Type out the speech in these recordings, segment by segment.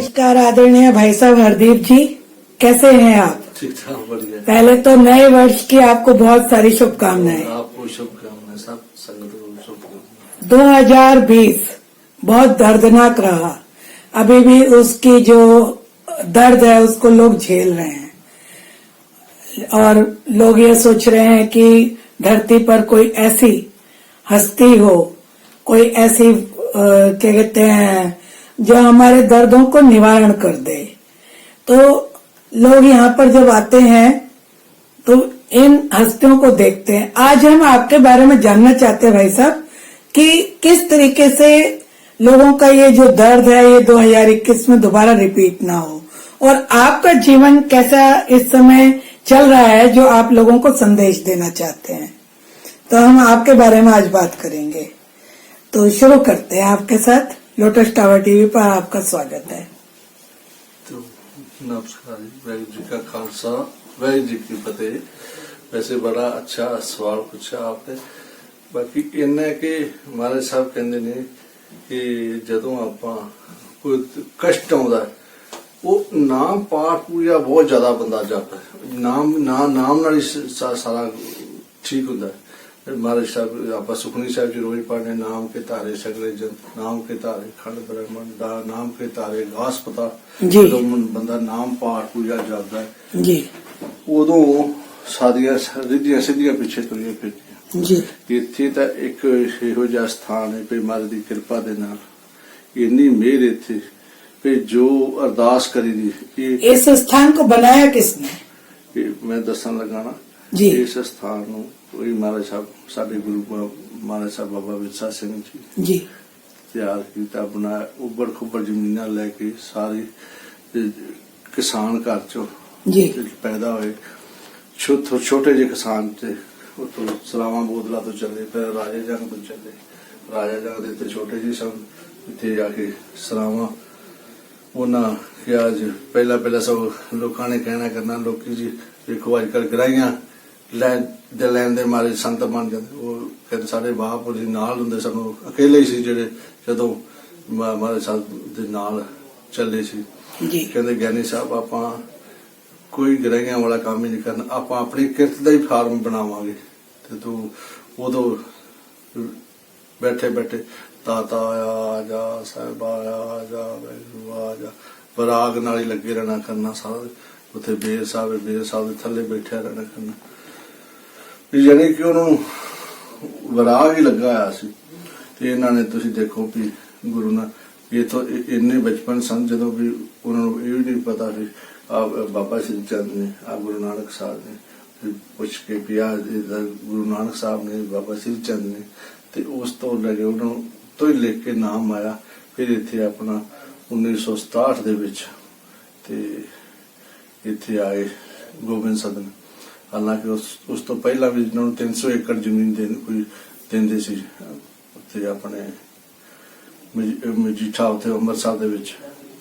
नमस्कार आदरणीय भाई साहब हरदीप जी, कैसे हैं आप? ठीक ठाक बढ़िया। पहले तो नए वर्ष की आपको बहुत सारी शुभकामनाएं। आपको शुभकामनाएं, सब संगत को शुभकामनाएं। 2020 बहुत दर्दनाक रहा, अभी भी उसकी जो दर्द है उसको लोग झेल रहे हैं और लोग ये सोच रहे हैं कि धरती पर कोई ऐसी हस्ती हो, कोई ऐसी क्या कहते हैं जो हमारे दर्दों को निवारण कर दे। तो लोग यहाँ पर जब आते हैं तो इन हस्तियों को देखते हैं। आज हम आपके बारे में जानना चाहते हैं भाई साहब कि किस तरीके से लोगों का ये जो दर्द है ये 2021 में दोबारा रिपीट ना हो, और आपका जीवन कैसा इस समय चल रहा है जो आप लोगों को संदेश देना चाहते हैं। तो हम आपके बारे में आज बात करेंगे। तो शुरू करते हैं आपके साथ। लोटस टावर टीवी पर आपका स्वागत है। तो नमस्कार जी, वाहिगुरू जी का खालसा वाहिगुरू जी की फतेह। वैसे बड़ा अच्छा सवाल पूछा आपने। बाकी इन्ना कि महाराज साहब कहते ने कि जदों आपां कोई कष्ट आउंदा वो नाम पाठ पूजा बहुत ज्यादा बंदा जाता है। नाम नाल ही सारा ठीक हुंदा है। महाराज साहब आप सुखनी साहब जी रोज पढ़ने, नाम के तारे सगले जन, नाम के तारे खंड ब्रह्मंड, नाम के तारे घास पता। जो बंदा नाम पाठ पूजा जाता है जी, उदों सारियां रिद्धियां सिद्धियां पिछे तुरियां फिरदियां जी। इत्थे तां एक इहो जिहा स्थान है भी महाराज दी किरपा दे नाल इन्नी मेहर इत्थे भी जो अरदास करी दी। इस स्थान को बनाया किसने? मैं दसन लगा ना जी। इस स्थान नूं कोई महाराज साहब साडे गुरु महाराज साहब बाबा विरसा सिंह जी तैयार किया, बनाया। उबड़ खुबड़ जमीना लैके सारी किसान घर चो पैदा हुए। छोटे जे किसान थे, उतो सलावा बोतला तो चले, फिर राजे जंग तो चले। राजा जंग दे छोटे जी सन, इत्थे जाके सलावा उन्हां कि अज पहला सब लोगों ने कहना करना, लोग जी देखो अजकल गराइयां लैन दे मारे संत बन जाते। वो कहते साढ़े बाप जी नाल हुंदे सन, अकेले ही सी जेडे जदों महाराज साहब दे नाल चले सी। कहते ज्ञानी साहब आपां कोई गराइयां वाला काम ही नहीं करना, आपां अपनी किरत दा ही फार्म बनावांगे। ते तू उदों बैठे बैठे ताता आ जा, साहिब आ जा, वैगुरू आ जा, पराग नाल ही लगे रहना करना सारा। उत्थे बेर साहब दे थल्ले बैठा रहना करना, यानी कि उन्होंने वराग ही लगा आया सी। ते इन्हां ने तुसीं देखो भी गुरु ना ये तो इन्ने बचपन सन जदों भी उन्होंने ये भी नहीं पता सी बाबा श्री चंद ने गुरु नानक साहब ने पुछ के भी गुरु नानक साहब ने बाबा श्री चंद ने, ते उस तो लगे उन्होंने तो ही लिख के नाम आया। फिर इत्थे अपना 1967 दे विच ते इत्थे आए गोबिंद सदन। हालांकि उस तो पहला भी इन्होंने 300 एकड़ जमीन कोई देंदे सी उत्थे अपने मजीठा उत्थे अमृतसर दे विच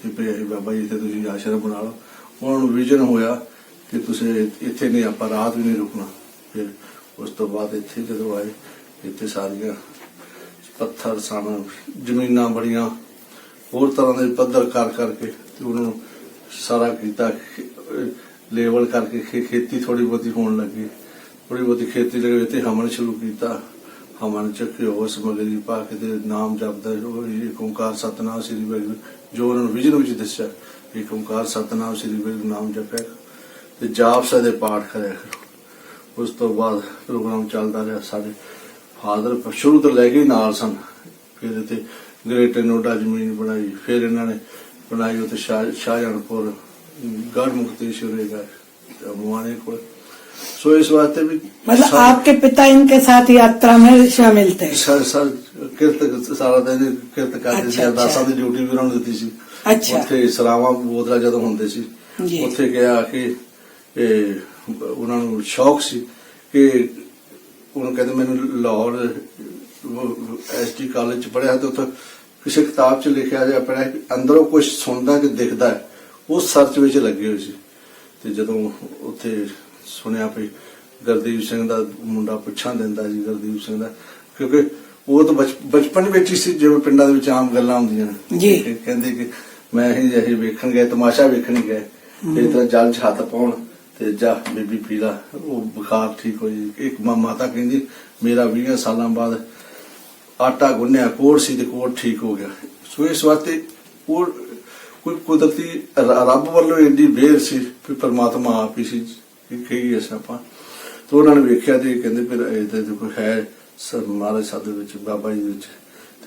कि भई बाबा जी इत्थे तुसीं आश्रम बना लो। उन्होंने विजन होया कि तुसीं इत्थे नहीं आपां रात भी नहीं रुकना। फिर उस तो बाद इत्थे जदों आए, इत्थे सारियां पत्थर सन, जमीनां बड़ियां होर तरह दे पद्धर कर करके उन्होंने सारा किया, लेवल करके खेती थोड़ी बहुती होने लगी। थोड़ी बहुती खेती लगे ते हमन शुरू किया। हमन च घ्यो समगरी पा के नाम जपदा एक ओंकार सतनाम श्री वाहिगुरू, जो उन्होंने विजन विच दस्सिया एक ओंकार सतनाम श्री वाहिगुरू नाम जपया ते जाप साहिब दे पाठ करया करो। उस तो बाद प्रोग्राम चलता रहा। साडे फादर शुरू तो लैके नाल सन। फिर इत्थे ग्रेटर नोडा जमीन बनाई, फिर इन्होंने बनाई उत्थे शाहजहानपुर गढ़ मुक्तेश्वर मुआने को। सो इस वास्ते भी मतलब आपके पिता इनके साथ यात्रा में शामिल थे। सर किरत सारा दिन किरत करते सी, अरदासां दी ड्यूटी भी उन्होंने दी सी। उत्थे सलावां बोतला जदों हुंदे सी उत्थे गया कि उन्होंने शौक सी कि उन्होंने कहते मैंने लाहौर ST कॉलेज च पढ़िया, तो उत्थे किसी किताब च लिखिया जा पढ़िया कि अंदरों कुछ सुनदा कि दिखदा है, उस सर्च विच लगे हुए सी। ते जदों उत्थे सुनिया भी गुरदीप सिंह दा मुंडा पुछां दिंदा जी गुरदीप सिंह दा, क्योंकि वो तो बचपन विच ही सी जिवें पिंडां दे विच आम गल्लां हुंदियां ने। कहंदे कि ਮੈਂ ਅਸੀਂ ਵੇਖਣ ਗਏ, ਤਮਾਸ਼ਾ ਵੇਖਣ ਗਏ, ਇਸ ਤਰ੍ਹਾਂ ਜਲ 'ਚ ਹੱਥ ਪਾਉਣ ਤੇ ਜਾ ਬੀਬੀ ਪੀਲਾ, ਉਹ ਬੁਖਾਰ ਠੀਕ ਹੋ ਜੀ। ਇੱਕ ਮਾਤਾ ਕਹਿੰਦੀ ਮੇਰਾ 20 ਸਾਲਾਂ ਬਾਅਦ ਆਟਾ ਗੁੰਨਿਆ, ਕੋੜ ਸੀ ਤੇ ਕੋੜ ਠੀਕ ਹੋ ਗਿਆ। ਸੋ ਇਸ ਵਾਸਤੇ ਉਹ ਕੋਈ ਕੁਦਰਤੀ ਰੱਬ ਵੱਲੋਂ ਇੰਨੀ ਮਿਹਰ ਸੀ ਵੀ ਪਰਮਾਤਮਾ ਆਪ ਹੀ ਸੀ ਕਹੀਏ ਆਪਾਂ। ਤੇ ਉਹਨਾਂ ਨੇ ਵੇਖਿਆ ਤੇ ਕਹਿੰਦੇ ਫਿਰ ਇਹਦੇ ਤੇ ਕੋਈ ਹੈ ਮਹਾਰਾਜ ਸਾਹਿਬ ਦੇ ਵਿੱਚ, ਬਾਬਾ ਜੀ ਦੇ ਵਿੱਚ।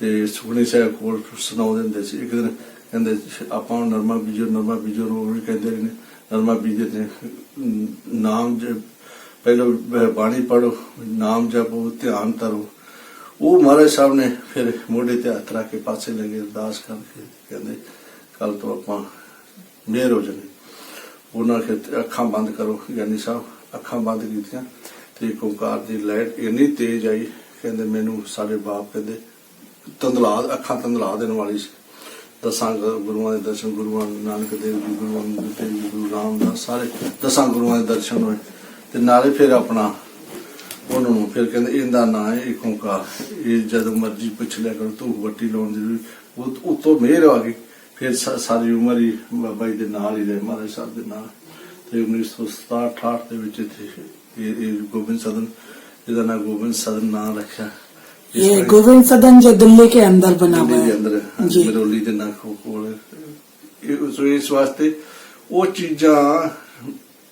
ਤੇ ਸੁਖਮਨੀ ਸਾਹਿਬ ਕੋਲ ਸੁਣਾਉਂਦੇ ਹੁੰਦੇ ਸੀ। ਇੱਕ ਦਿਨ ਕਹਿੰਦੇ ਆਪਾਂ ਨਰਮਾ ਬੀਜੋ ਉਹ ਵੀ ਕਹਿੰਦੇ ਨੇ ਨਰਮਾ ਬੀਜਦੇ ਨੇ, ਨਾਮ ਪਹਿਲਾਂ ਬਾਣੀ ਪੜੋ, ਨਾਮ ਜਪੋ, ਧਿਆਨ ਧਰੋ। ਉਹ ਮਹਾਰਾਜ ਸਾਹਿਬ ਨੇ ਫਿਰ ਮੋਢੇ ਤੇ ਹੱਥ ਰੱਖ ਕੇ ਪਾਸੇ ਲੱਗੇ, ਅਰਦਾਸ ਕਰਕੇ ਕਹਿੰਦੇ ਕੱਲ ਤੋਂ ਆਪਾਂ ਮਿਹਰ ਹੋ ਜਾਣੀ। ਉਹਨਾਂ ਨੇ ਅੱਖਾਂ ਬੰਦ ਕਰੋ, ਗਿਆਨੀ ਸਾਹਿਬ ਅੱਖਾਂ ਬੰਦ ਕੀਤੀਆਂ ਤੇ ਇੱਕ ਓਂਕਾਰ ਦੀ ਲਾਈਟ ਇੰਨੀ ਤੇਜ਼ ਆਈ, ਕਹਿੰਦੇ ਮੈਨੂੰ ਸਾਡੇ ਬਾਪ ਕਹਿੰਦੇ ਅੱਖਾਂ ਧੰਦਲਾ ਦੇਣ ਵਾਲੀ ਸੀ। 10 ਗੁਰੂਆਂ ਦੇ ਦਰਸ਼ਨ, ਗੁਰੂ ਨਾਨਕ ਦੇਵ ਜੀ, ਗੁਰੂ ਅੰਗਦ ਦੇਵ ਜੀ, ਗੁਰੂ ਰਾਮਦਾਸ, ਸਾਰੇ 10 ਗੁਰੂਆਂ ਦੇ ਦਰਸ਼ਨ ਹੋਏ। ਤੇ ਨਾਲੇ ਫਿਰ ਆਪਣਾ ਉਹਨਾਂ ਨੂੰ ਫਿਰ ਕਹਿੰਦੇ ਇਹਦਾ ਨਾਂ ਹੈ ਇੱਕ ਓਂਕਾਰ, ਇਹ ਜਦੋਂ ਮਰਜ਼ੀ ਪੁੱਛ ਲਿਆ ਕਰੋ, ਧੂਪ ਬੱਤੀ ਲਾਉਣ ਦੀ ਉਹ ਉਤੋਂ ਮਿਹਰ ਆ ਗਈ। ਫਿਰ ਸਾਰੀ ਉਮਰ ਹੀ ਬਾਬਾ ਜੀ ਦੇ ਨਾਲ ਹੀ ਰਹੇ, ਮਹਾਰਾਜ ਸਾਹਿਬ ਦੇ ਨਾਲ। ਤੇ 1967-68 ਦੇ ਵਿੱਚ ਇੱਥੇ ਇਹ ਗੋਬਿੰਦ ਸਦਨ, ਜਿਹਦਾ ਨਾਂ ਗੋਬਿੰਦ ਸਦਨ ਨਾਂ ਰੱਖਿਆ। ये गोविंद सदन जो दिल्ली के अंदर बना हुआ है, अंदर मरोली के ना कोल। इस वास्ते वो चीजा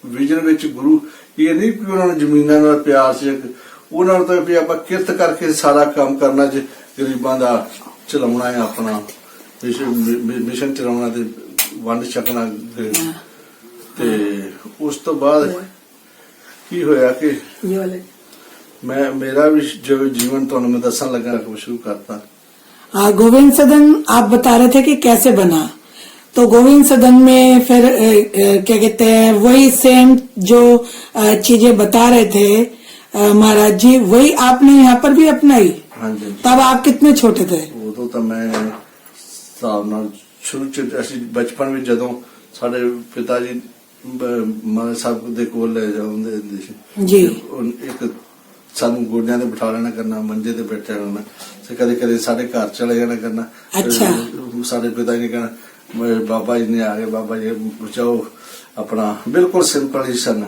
विजन विच गुरु ये नहीं कि उन्होंने जमीना नाल प्यार से उन्होंने तो भी आप किरत करके सारा काम करना, जो गरीबां दा चलाउणा है, अपना मिशन चलाउणा ते वंड छकना। ते उस तो बाद की होया कि मेरा भी जो जीवन तो मैं दसन लगा शुरू करता। गोविंद सदन आप बता रहे थे कि कैसे बना, तो गोविंद सदन में फिर क्या कहते हैं वही सेम जो चीजें बता रहे थे महाराज जी, वही आपने यहाँ पर भी अपनाई? हाँ जी। तब आप कितने छोटे थे? उदों तो मैं शुरू च बचपन में जदों साडे पिताजी महाराज साहब दे कोल ले जाउंदे हुंदे सी जी, एक ਸਾਨੂੰ ਗੋਡਿਆਂ ਤੇ ਬਿਠਾ ਲੈਣਾ ਕਰਨਾ, ਮੰਜੇ ਤੇ ਬੈਠਿਆ ਰਹਿਣਾ, ਤੇ ਕਦੇ ਕਦੇ ਸਾਡੇ ਘਰ ਚਲੇ ਜਾਣਾ ਕਰਨਾ। ਅੱਛਾ। ਸਾਡੇ ਪਿਤਾ ਜੀ ਨੇ ਕਹਿਣਾ ਬਾਬਾ ਜੀ ਨੇ ਆ ਗਏ, ਬਾਬਾ ਜੀ ਬਚਾਓ। ਆਪਣਾ ਬਿਲਕੁਲ ਸਿੰਪਲ ਹੀ ਸਨ,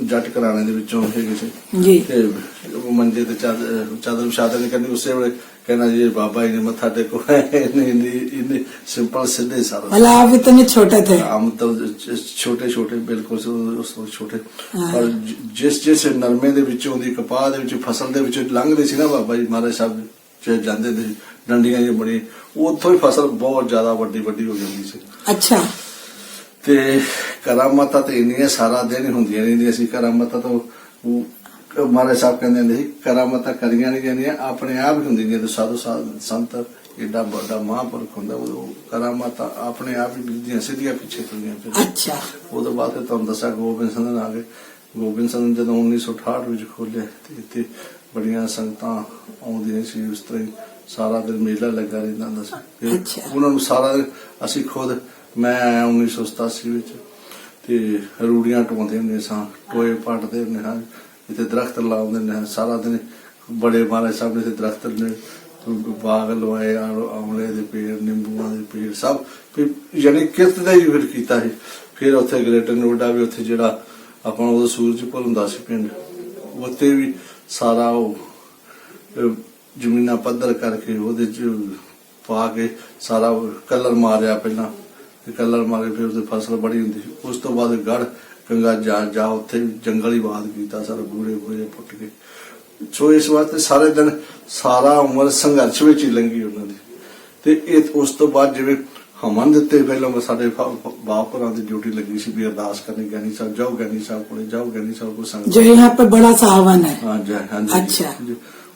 ਜੱਟ ਘਰਾਣੇ ਦੇ ਵਿੱਚੋਂ ਹੈਗੇ ਸੀ। ਤੇ ਮੰਜੇ ਤੇ ਚਾਦਰ ਵਿਛਾਦਰ ਨਹੀਂ ਕਰਨੀ, ਉਸੇ ਵੇਲੇ कहना जी बाबा जी ने मत्था टेको। इन्ने सिंपल सीधे सारा। मतलब आप इतने छोटे थे? हम तो छोटे छोटे बिल्कुल छोटे। और जिस नरमे दे विचों दी कपाह दे विचों फसल दे विचों लंघदे सी ना बाबा जी महाराज साहब च जांदे थे, डंडियां जी बनी, उत्थों ही फसल बहुत ज्यादा वड्डी वड्डी हो जाती सी। अच्छा। ते करामातां ते इन्नियां सारा दिन ही हुंदियां रहिंदियां सी। करामातां तो महाराज साहब कहते हैं करामातां करियां नहीं जानियां, अपने आप ही हुंदियां। तो साधु संत एडा बड़ा महापुरख हुंदा, करामातां अपने आप ही मिलदियां, सीधियां पिछे तुरियां। अच्छा। उस तो बाद तुहानूं दस्सां गोबिंद सदन आ गए। गोबिंद सदन जदों 1968 विच खोलिया ते इत्थे बड़ियां संगतां आउंदियां सी। उस तरह सारा दिन मेला लगा रहिंदा हुंदा सी। अच्छा। उन्हां नूं सारा दिन असीं खुद मैं आया 1987 विच ते रूड़ियां ढोंदे हुंदे सां, टोए पटदे हुंदे हां, इतने दरख्त लाउंदे ने सारा दिन। बड़े महाराज साहब ने दरख्त ने बाग लवाए, आमले दे पेड़, नींबूआं दे पेड़, सब यानी किरत दा ही फिर कीता है। फिर उत्थे ग्रेटर नोएडा भी उत्थे जिहड़ा अपना उदों सूरजपुर हुंदा सी पिंड, उत्थे भी सारा जमीनां पद्धर करके ओहदे च पा के सारा कलर मारिया, पहला कलर मारे फिर उसदी फसल बड़ी हुंदी सी। उस तो बाद गढ़ गंगा जा उत्थे जंगल ही बात कीता, सारे बूढ़े बूढ़े पुट के। सो इस वास्ते सारे दिन सारा उम्र संघर्ष विच ही लंघी उन्हां दी। ते उस तो बाद जिवें हमन दिते, पहला साडे बाप होरां दी ड्यूटी लगी सी भी अरदास करनी, ज्ञानी साहब जाओ, ज्ञानी साहब कोले जाओ, ज्ञानी साहब को संग जो यहाँ पे बड़ा सा हवन है। हाँ जी, हाँ जी। अच्छा।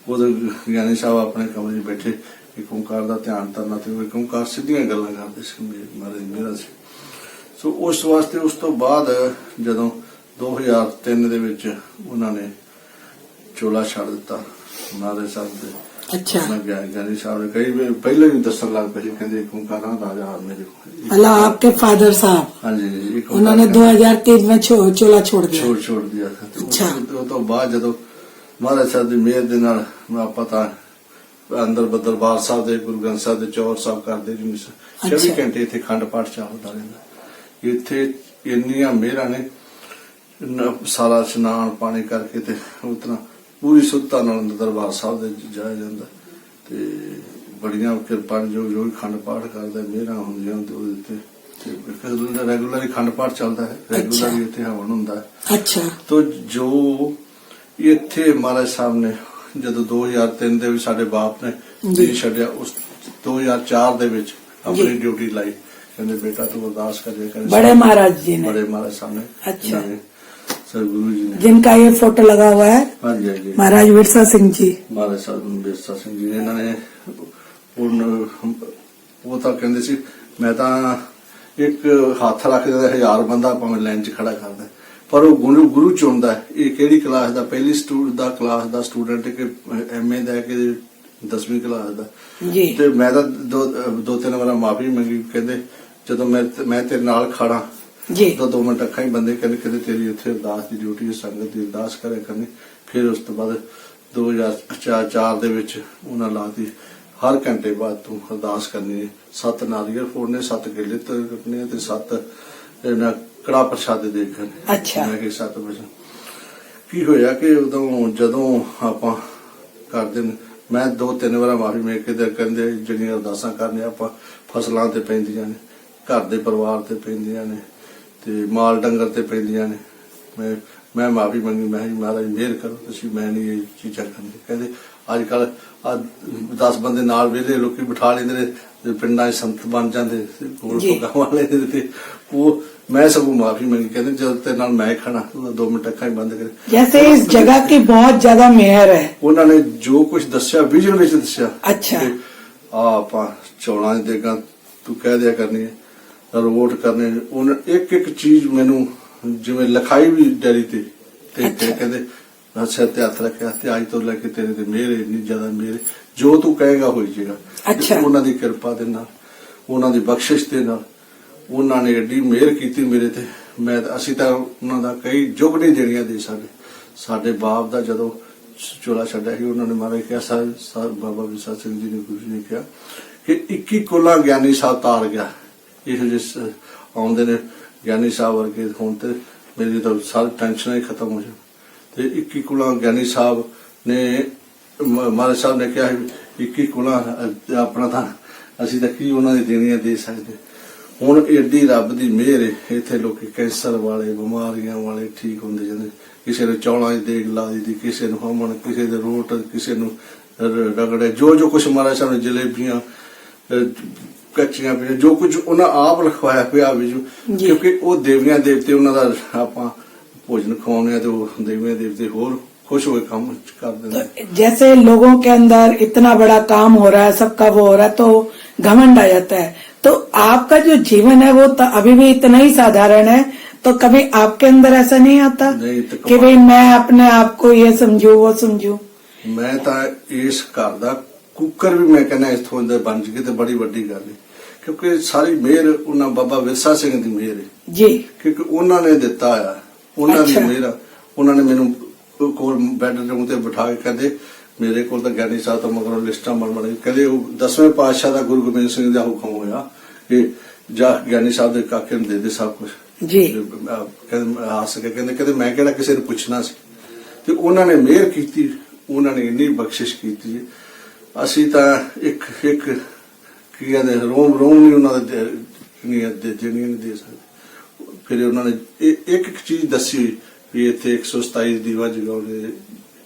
उधर ज्ञानी साहब अपने कमरे बैठे एक ओंकार दा ध्यान करना, ते एक ओंकार सीधियां गल्लां करदे सी, महाराज मेरा सी। सो उस वास्ते उस तो बाद जदों 2003 दे विच उन्हां ने चोला छड़ दिता महाराज साहब दे। अच्छा। मैं ज्ञानी साहब ने कई पहले ही दसन लग पे, कहंदे एक ओंकार राजा मेरे को। अल्लाह आपके फादर साहब? हाँ जी। उन्होंने 2003 में चोला छोड़ दिया। अच्छा। तो बाद जदों महाराज साहब दी मेहर दे नाल पता ਅੰਦਰ ਦਰਬਾਰ ਸਾਹਿਬ ਦੇ ਗੁਰੂ ਗ੍ਰੰਥ ਸਾਹਿਬ ਦੇ ਚੌਰ ਸਾਹਿਬ ਕਰਦੇ ਜੀ 24 ਅੱਛਾ। ਘੰਟੇ ਇੱਥੇ ਅਖੰਡ ਪਾਠ ਚੱਲਦਾ ਰਹਿੰਦਾ। ਇੱਥੇ ਇੰਨੀਆਂ ਮਿਹਰਾਂ ਨੇ, ਸਾਰਾ ਇਸ਼ਨਾਨ ਪਾਣੀ ਕਰਕੇ ਤੇ ਉਤਨਾ ਪੂਰੀ ਸੁੱਧਤਾ ਨਾਲ ਅੰਦਰ ਦਰਬਾਰ ਸਾਹਿਬ ਦੇ ਜਾਇਆ ਜਾਂਦਾ ਤੇ ਬੜੀਆਂ ਕਿਰਪਾ ਨੇ ਜੋ ਵੀ ਅਖੰਡ ਪਾਠ ਕਰਦਾ, ਮਿਹਰਾਂ ਹੁੰਦੀਆਂ ਤੇ ਉਹਦੇ ਤੇ ਰੈਗੂਲਰ ਅਖੰਡ ਪਾਠ ਚੱਲਦਾ ਹੈ, ਰੈਗੂਲਰ ਇੱਥੇ ਹਵਨ ਹੁੰਦਾ ਹੈ। अच्छा ਤੋ ਜੋ ਇੱਥੇ ਮਹਾਰਾਜ ਸਾਹਿਬ ਨੇ ਜਦੋਂ 2003 ਦੇ ਵਿੱਚ ਸਾਡੇ ਬਾਪ ਨੇ ਜੀ। ਨਹੀਂ ਛੱਡਿਆ, ਉਸ 2004 ਦੇ ਵਿੱਚ ਆਪਣੀ ਡਿਊਟੀ ਲਾਈ। ਕਹਿੰਦੇ ਬੇਟਾ ਤੂੰ ਅਰਦਾਸ ਕਰਿਆ ਕਰ। बड़े महाराज जी ने, बड़े महाराज सामने अच्छा। सर गुरु जी ने, जिनका ये फोटो लगा हुआ है, हाँ जी हाँ जी, महाराज विरसा सिंह जी। महाराज साहब बिरसा सिंह जी ने इन्होंने वो तो कहते सी मैं तो एक हथ रख दिंदा 1000 बंदा भावें लाइन च खड़ा करदा, पर वो गुरु चुनदा है ये किहड़ी क्लास दा, पहली क्लास दा स्टूडेंट कि MA दा कि 10वीं क्लास दा। जी ਤੇ ਮੈਂ ਤਾਂ ਦੋ ਤਿੰਨ ਵਾਰ ਮਾਫੀ ਮੰਗੀ। ਕਹਿੰਦੇ ਜਦੋਂ ਮੈਂ ਤੇਰੇ ਨਾਲ ਖੜਾ जी ਤਾਂ 2 ਮਿੰਟ ਅੱਖਾਂ ਹੀ ਬੰਦੇ ਕਹਿੰਦੇ ਤੇਰੀ ਇੱਥੇ ਅਰਦਾਸ ਦੀ ਡਿਊਟੀ ਹੈ, ਸੰਗਤ ਦੀ ਅਰਦਾਸ ਕਰਿਆ ਕਰਨੀ। ਫਿਰ ਉਸ ਤੋਂ ਬਾਅਦ 2004 ਦੇ ਵਿੱਚ ਉਹਨਾਂ ਲਾਤੀ ਹਰ ਘੰਟੇ ਬਾਅਦ ਤੂੰ ਅਰਦਾਸ ਕਰਨੀ ਹੈ। 7 ਨਾਰੀਅਲ ਫੋੜਨੇ, 7 ਕੇਲੇ ਕੱਟਣੇ ਤੇ 7 ਕੜਾ ਪ੍ਰਸ਼ਾਦ ਦੇ ਕਰਨੇ। अच्छा ਮੈਂ ਕਿ 7 ਵਜੇ ਕੀ ਹੋਇਆ ਕਿ ਉਦੋਂ ਜਦੋਂ ਆਪਾਂ ਕਰਦੇ ਨੇ, ਮੈਂ 2-3 ਵਾਰ ਮਾਫੀ ਮੰਗ ਕੇ ਤੇ ਕਹਿੰਦੇ ਜਿਹੜੀਆਂ ਅਰਦਾਸਾਂ ਕਰਨੀਆਂ ਆਪਾਂ ਫਸਲਾਂ ਤੇ ਪੈਂਦੀਆਂ ਨੇ, ਘਰ ਦੇ ਪਰਿਵਾਰ ਤੇ ਪੈਂਦੀਆਂ ਨੇ ਤੇ ਮਾਲ ਡੰਗਰ ਤੇ ਪੈਂਦੀਆਂ ਨੇ। ਮੈਂ ਮਾਫੀ ਮੰਗੀ, ਮੈਂ ਜੀ ਮਹਾਰਾਜ ਮਿਹਰ ਕਰੋ, ਤੁਸੀਂ ਮੈਂ ਨਹੀਂ ਇਹ ਚੀਜ਼ਾਂ ਕਰਨੀ। ਕਹਿੰਦੇ ਅੱਜ ਕੱਲ 10 ਬੰਦੇ ਨਾਲ ਵੇਲੇ ਲੋਕੀ ਬਿਠਾ ਲੈਂਦੇ ਨੇ ਤੇ ਪਿੰਡਾਂ 'ਚ ਸੰਤ ਬਣ ਜਾਂਦੇ ਕੋਲ ਜੀ। ਪੱਗਾਂ ਵਾਲੇ ਤੇ ਉਹ ਮੈਂ ਸਗੋਂ ਮਾਫੀ ਮੰਗੀ। ਕਹਿੰਦੇ ਜਦੋਂ ਤੇ ਨਾਲ ਮੈਂ ਖੜਾ 2 ਮਿੰਟ ਅੱਖਾਂ ਹੀ ਬੰਦ ਕਰੇ। जैसे इस जगह की बहुत ज्यादा मेहर है। ਉਹਨਾਂ ਨੇ ਜੋ ਕੁਝ ਦੱਸਿਆ ਵਿਜ਼ਨ ਵਿੱਚ ਦੱਸਿਆ अच्छा ਕਿ ਆ ਆਪਾਂ ਚੌਲਾਂ ਦੀ ਦੇਗਾ ਤੂੰ ਕਹਿ ਦਿਆ ਕਰਨੀ ਹੈ, ਰੋਟ ਕਰਨੇ। ਉਹਨਾਂ ਇੱਕ ਚੀਜ਼ ਮੈਨੂੰ ਜਿਵੇਂ ਲਿਖਾਈ ਵੀ ਡੈਰੀ ਤੇ ਅੱਛਾ। ਕਹਿੰਦੇ ਸਿਰ ਤੇ ਹੱਥ ਰੱਖਿਆ ਤੇ ਅੱਜ ਤੋਂ ਲੈ ਕੇ ਤੇਰੇ ਤੇ ਮਿਹਰ ਇੰਨੀ ਜ਼ਿਆਦਾ ਮਿਹਰ, ਜੋ ਤੂੰ ਕਹੇਗਾ ਹੋਈ ਜਾਏਗਾ। ਅੱਛਾ। ਉਹਨਾਂ ਦੀ ਕਿਰਪਾ ਦੇ ਨਾਲ, ਉਹਨਾਂ ਦੀ ਬਖਸ਼ਿਸ਼ ਦੇ ਨਾਲ ਉਹਨਾਂ ਨੇ ਏਡੀ ਮਿਹਰ ਕੀਤੀ ਮੇਰੇ ਤੇ। ਅਸੀਂ ਤਾਂ ਉਹਨਾਂ ਦਾ ਕਈ ਜੁਗ ਨਹੀਂ ਦੇਣੀਆਂ ਦੇ ਸਕਦੇ। ਸਾਡੇ ਬਾਪ ਦਾ ਜਦੋਂ ਚੋਲਾ ਛੱਡਿਆ ਸੀ ਉਹਨਾਂ ਨੇ ਮਹਾਰਾਜ ਕਿਹਾ ਸਾਹਿਬ ਬਾਬਾ ਵਿਰਸਾ ਸਿੰਘ ਜੀ ਨੇ, ਗੁਰੂ ਜੀ ਨੇ ਕਿਹਾ ਕਿ 21 ਕੋਲਾ ਗਿਆਨੀ ਸਾਹਿਬ ਤਾਰ ਗਿਆ। ਇਹੋ ਜਿਹੇ ਆਉਂਦੇ ਨੇ ਗਿਆਨੀ ਸਾਹਿਬ ਵਰਗੇ ਹੁਣ ਤੇ ਮੇਰੀ ਤਾਂ ਸਾਰੀ ਟੈਨਸ਼ਨਾਂ ਹੀ ਖਤਮ ਹੋ ਜਾਣ। ਤੇ 21 ਕੋਲਾ ਗਿਆਨੀ ਸਾਹਿਬ ਨੇ ਮਹਾਰਾਜ ਸਾਹਿਬ ਨੇ ਕਿਹਾ 21 ਕੋਲਾ ਆਪਣਾ ਤਾਂ ਅਸੀਂ ਤਾਂ ਕੀ ਉਹਨਾਂ ਦੀ ਦੇਣੀਆਂ ਦੇ ਸਕਦੇ। ਹੁਣ ਏਡੀ ਰੱਬ ਦੀ ਮਿਹਰ ਹੈ, ਇੱਥੇ ਲੋਕੀ ਕੈਂਸਰ ਵਾਲੇ, ਬਿਮਾਰੀਆਂ ਵਾਲੇ ਠੀਕ ਹੁੰਦੇ ਜਾਂਦੇ। ਕਿਸੇ ਨੂੰ ਚੌਲਾਂ ਦੀ ਦੇਗ ਲਾ ਦਿੱਤੀ, ਕਿਸੇ ਨੂੰ ਹਮਣ, ਕਿਸੇ ਦੇ ਰੋਟ, ਕਿਸੇ ਨੂੰ ਰਗੜੇ, ਜੋ ਕੁਛ ਮਹਾਰਾਜ ਸਾਹਿਬ ਨੇ ਜਲੇਬੀਆਂ ਕੱਚੀਆਂ ਪਈਆਂ, ਜੋ ਕੁਝ ਉਹਨਾਂ ਆਪ ਲਿਖਵਾਇਆ ਪਿਆ ਵੀ, ਕਿਉਂਕਿ ਉਹ ਦੇਵੀਆਂ ਦੇਵਤੇ ਉਹਨਾਂ ਦਾ ਆਪਾਂ ਭੋਜਨ ਖਵਾਉਣੇ ਤੇ ਉਹ ਦੇਵੀਆਂ ਦੇਵਤੇ ਹੋਰ खुश हुए काम कर देना। तो जैसे लोगों के अंदर इतना बड़ा काम हो रहा है, सबका वो हो रहा है, तो घमंड आ जाता है। तो आपका जो जीवन है वो तो अभी भी इतना ही साधारण है, तो कभी आपके अंदर ऐसा नहीं आता नहीं तो कि भाई मैं अपने आप को ये समझू वो समझू? मैं तो इस घर दा कुकर भी मैं कहना इथों दे बन गए तो बड़ी वड्डी गल है, क्योंकि सारी मेहर उन्हां बाबा विरसा सिंह दी मेहर है जी, क्योंकि उन्होंने दिता आ, उन्होंने अच्छा। मेहर उन्होंने मैनू ਕੋਲ ਬੈਡਰੂਮ ਤੇ ਬਿਠਾ ਕੇ ਕਹਿੰਦੇ ਮੇਰੇ ਕੋਲ ਤਾਂ ਗਿਆਨੀ ਸਾਹਿਬ ਤੋਂ ਮਗਰੋਂ ਲਿਸਟਾਂ ਬਣ ਕਹਿੰਦੇ ਉਹ 10ਵੇਂ ਪਾਤਸ਼ਾਹ ਦਾ ਗੁਰੂ ਗੋਬਿੰਦ ਸਿੰਘ ਦਾ ਹੁਕਮ ਹੋਇਆ ਕਿ ਜਾ ਗਿਆਨੀ ਸਾਹਿਬ ਦੇ ਕਾਕੇ ਨੂੰ ਦੇ ਦੇ ਸਭ ਕੁਝ जी ਕਹਿੰਦੇ ਆ ਸਕੇ। ਕਹਿੰਦੇ ਮੈਂ ਕਿਹੜਾ ਕਿਸੇ ਨੂੰ ਪੁੱਛਣਾ ਸੀ। ਤੇ ਉਹਨਾਂ ਨੇ ਮਿਹਰ ਕੀਤੀ, ਉਹਨਾਂ ਨੇ ਇੰਨੀ ਬਖਸ਼ਿਸ਼ ਕੀਤੀ। ਅਸੀਂ ਤਾਂ ਇੱਕ ਕੀ ਕਹਿੰਦੇ ਰੋਮ ਨਹੀਂ ਉਹਨਾਂ ਦੇ ਨਹੀਂ ਦੇ ਸਕਦੇ। ਫਿਰ ਉਹਨਾਂ ਨੇ ਇੱਕ ਚੀਜ਼ ਦੱਸੀ ਵੀ ਇੱਥੇ 127 ਦੀਵਾ ਜਗਾਉਣੇ,